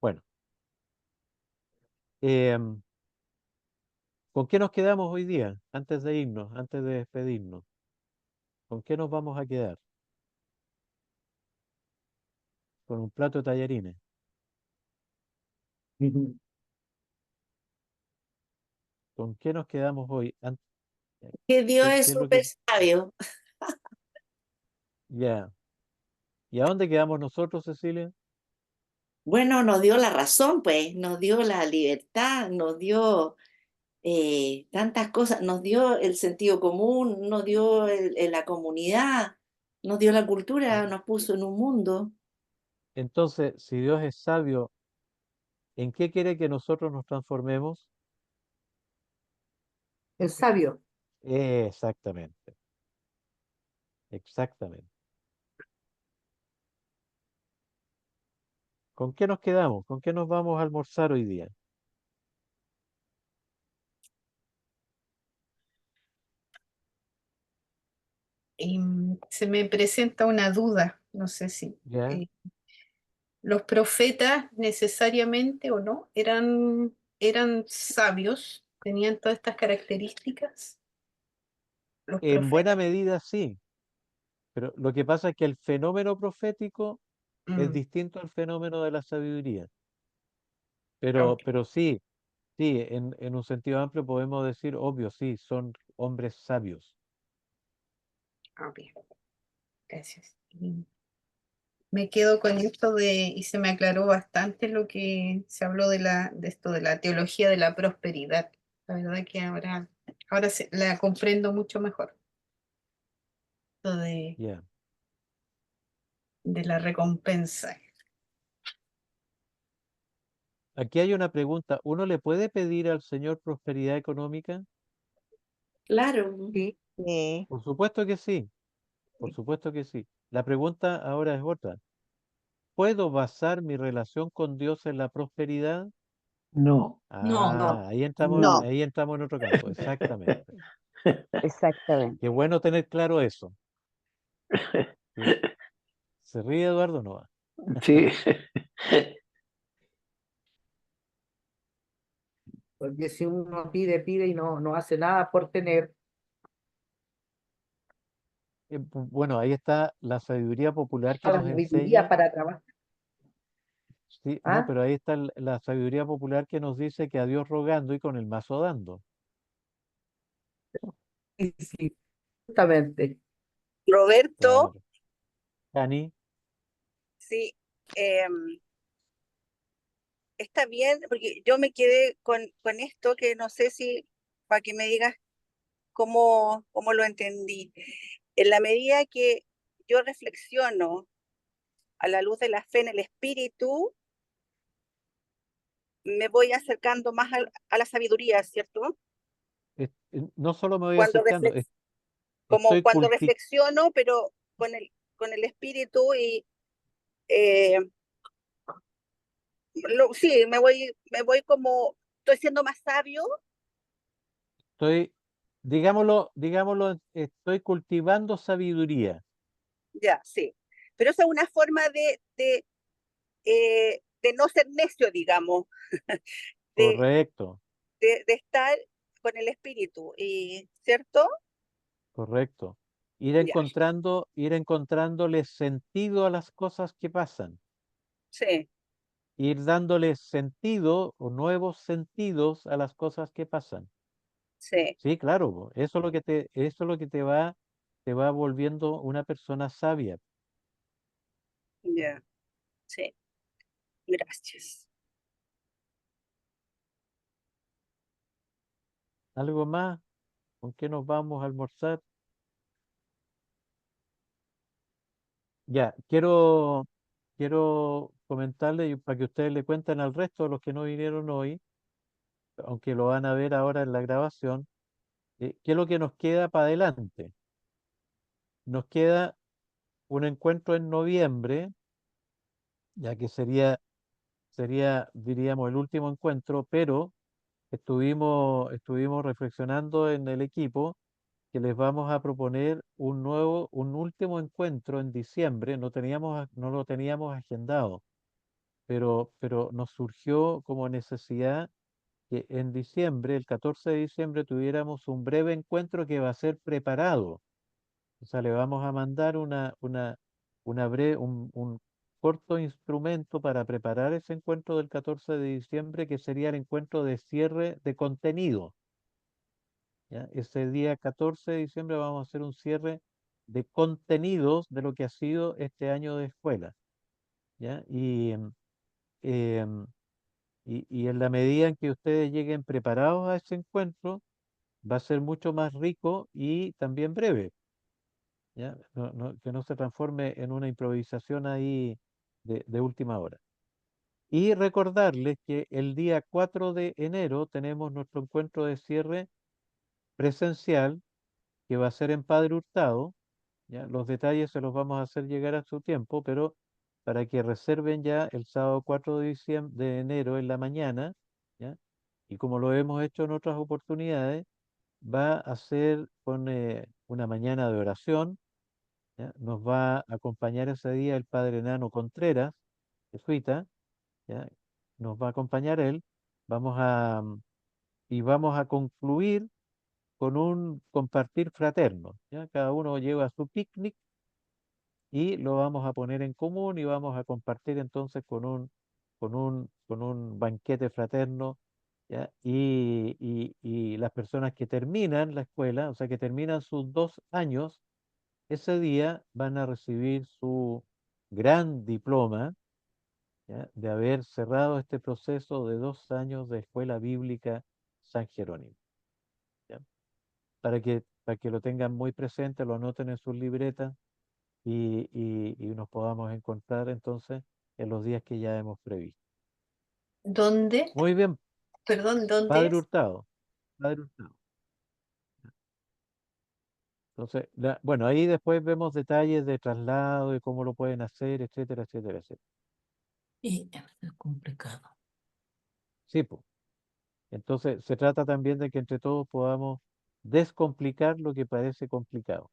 Bueno, em, ¿con qué nos quedamos hoy día? Antes de irnos, antes de despedirnos. ¿Con qué nos vamos a quedar? Con un plato de tallarines. ¿Con qué nos quedamos hoy? Que Dios ¿Qué es es lo súper que... sabio. Ya. ¿Y a dónde quedamos nosotros, Cecilia? Bueno, nos dio la razón, pues, nos dio la libertad, nos dio tantas cosas, nos dio el sentido común, nos dio la comunidad, nos dio la cultura, nos puso en un mundo. Entonces, si Dios es sabio, ¿en qué quiere que nosotros nos transformemos? El sabio. Exactamente, exactamente. ¿Con qué nos quedamos? ¿Con qué nos vamos a almorzar hoy día? Y se me presenta una duda, no sé si ¿Ya? los profetas necesariamente o no eran sabios, tenían todas estas características, los En profetas. buena medida sí, pero lo que pasa es que el fenómeno profético es Mm, distinto al fenómeno de la sabiduría. ok, Pero sí, sí, en un sentido amplio podemos decir, obvio, sí, son hombres sabios. ok, gracias. Y me quedo con esto y se me aclaró bastante lo que se habló de esto de la teología de la prosperidad. La verdad que ahora la comprendo mucho mejor, esto Ya. de la recompensa. Aquí hay una pregunta. ¿Uno le puede pedir al Señor prosperidad económica? Claro, Sí. Por supuesto que sí, por supuesto que sí. La pregunta ahora es otra. ¿Puedo basar mi relación con Dios en la prosperidad? No, Ah, No. No. ahí entramos en otro campo, exactamente. Exactamente. Qué bueno tener claro eso. ¿Sí? ¿Se ríe Eduardo? No va. sí. Porque si uno pide y no hace nada por tener, Bueno, ahí está la sabiduría popular que a la nos sabiduría enseña. para trabajar. Sí, no, ¿Ah? pero ahí está la sabiduría popular que nos dice que a Dios rogando y con el mazo dando. Sí, sí, justamente. Roberto, Claro. Cani, sí, em, está bien, porque yo me quedé con esto que no sé si, para que me digas cómo lo entendí. En la medida que yo reflexiono a la luz de la fe en el espíritu, me voy acercando más a la sabiduría, ¿cierto? no solo me voy Cuando acercando, reflex, como estoy cuando reflexiono, pero con con el espíritu y sí, me voy como, estoy siendo más sabio, digámoslo, estoy cultivando sabiduría. ya, sí. Pero esa es una forma de no ser necio, digamos, de, Correcto, de estar con el espíritu, y, ¿cierto? correcto. Ya, Ir encontrándole sentido a las cosas que pasan. sí, Ir dándole sentido o nuevos sentidos a las cosas que pasan. sí, Sí, claro, po, eso es lo que te va volviendo una persona sabia. ya, sí. Gracias. ¿Algo más? ¿Con qué nos vamos a almorzar? Ya, quiero comentarle y para que ustedes le cuenten al resto de los que no vinieron hoy, aunque lo van a ver ahora en la grabación, qué es lo que nos queda para adelante. Nos queda un encuentro en noviembre, ya que sería, diríamos, el último encuentro, pero estuvimos reflexionando en el equipo que les vamos a proponer un último encuentro en diciembre. No lo teníamos agendado, pero nos surgió como necesidad que en diciembre, el 14 de diciembre, tuviéramos un breve encuentro que va a ser preparado. O sea, le vamos a mandar un corto instrumento para preparar ese encuentro del 14 de diciembre, que sería el encuentro de cierre de contenido. ¿Ya? Ese día 14 de diciembre vamos a hacer un cierre de contenidos de lo que ha sido este año de escuela. ¿Ya? Em, y en la medida en que ustedes lleguen preparados a ese encuentro, va a ser mucho más rico y también breve. ¿Ya? Que no se transforme en una improvisación ahí de última hora. Y recordarles que el día 4 de enero tenemos nuestro encuentro de cierre presencial, que va a ser en Padre Hurtado. ¿Ya? Los detalles se los vamos a hacer llegar a su tiempo, pero para que reserven ya el sábado 4 de enero en la mañana, ¿ya? Y como lo hemos hecho en otras oportunidades, va a ser con una mañana de oración. ¿Ya? Nos va a acompañar ese día el padre Nano Contreras, jesuita. ¿Ya? Nos va a acompañar él. Y vamos a concluir con un compartir fraterno. ¿Ya? Cada uno lleva su picnic y lo vamos a poner en común y vamos a compartir entonces con un banquete fraterno. ¿Ya? Y las personas que terminan la escuela, o sea, que terminan sus 2 años, ese día van a recibir su gran diploma, ¿ya? De haber cerrado este proceso de 2 años de escuela bíblica San Jerónimo. ¿Ya? Para que lo tengan muy presente, lo anoten en sus libretas y nos podamos encontrar entonces en los días que ya hemos previsto. ¿Dónde? Muy bien, Perdón, ¿dónde Padre es? Hurtado, Padre Hurtado. Entonces, bueno, ahí después vemos detalles de traslado y cómo lo pueden hacer, etcétera, etcétera, etcétera. Y es complicado. Sí, pues. Entonces, se trata también de que entre todos podamos descomplicar lo que parece complicado.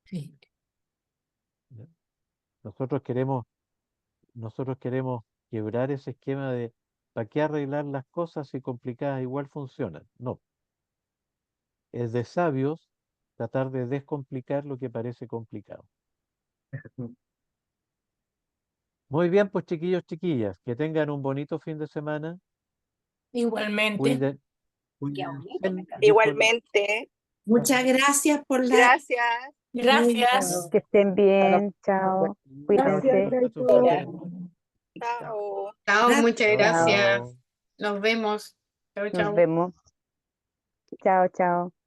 Sí. ¿Ya? Nosotros queremos, nosotros queremos quebrar ese esquema de ¿para qué arreglar las cosas si complicadas igual funcionan? No, es de sabios tratar de descomplicar lo que parece complicado. Muy bien, pues chiquillos, chiquillas, que tengan un bonito fin de semana. Igualmente. Cuiden, Qué bonito, cuídense me encanta. Igualmente, Muchas gracias por la... gracias. Gracias. Que estén bien, chao, Gracias, cuídense. Chaito. Chao. Chao, muchas Chao, gracias. chao. Nos vemos. Chao, Nos chao. vemos. Chao, chao.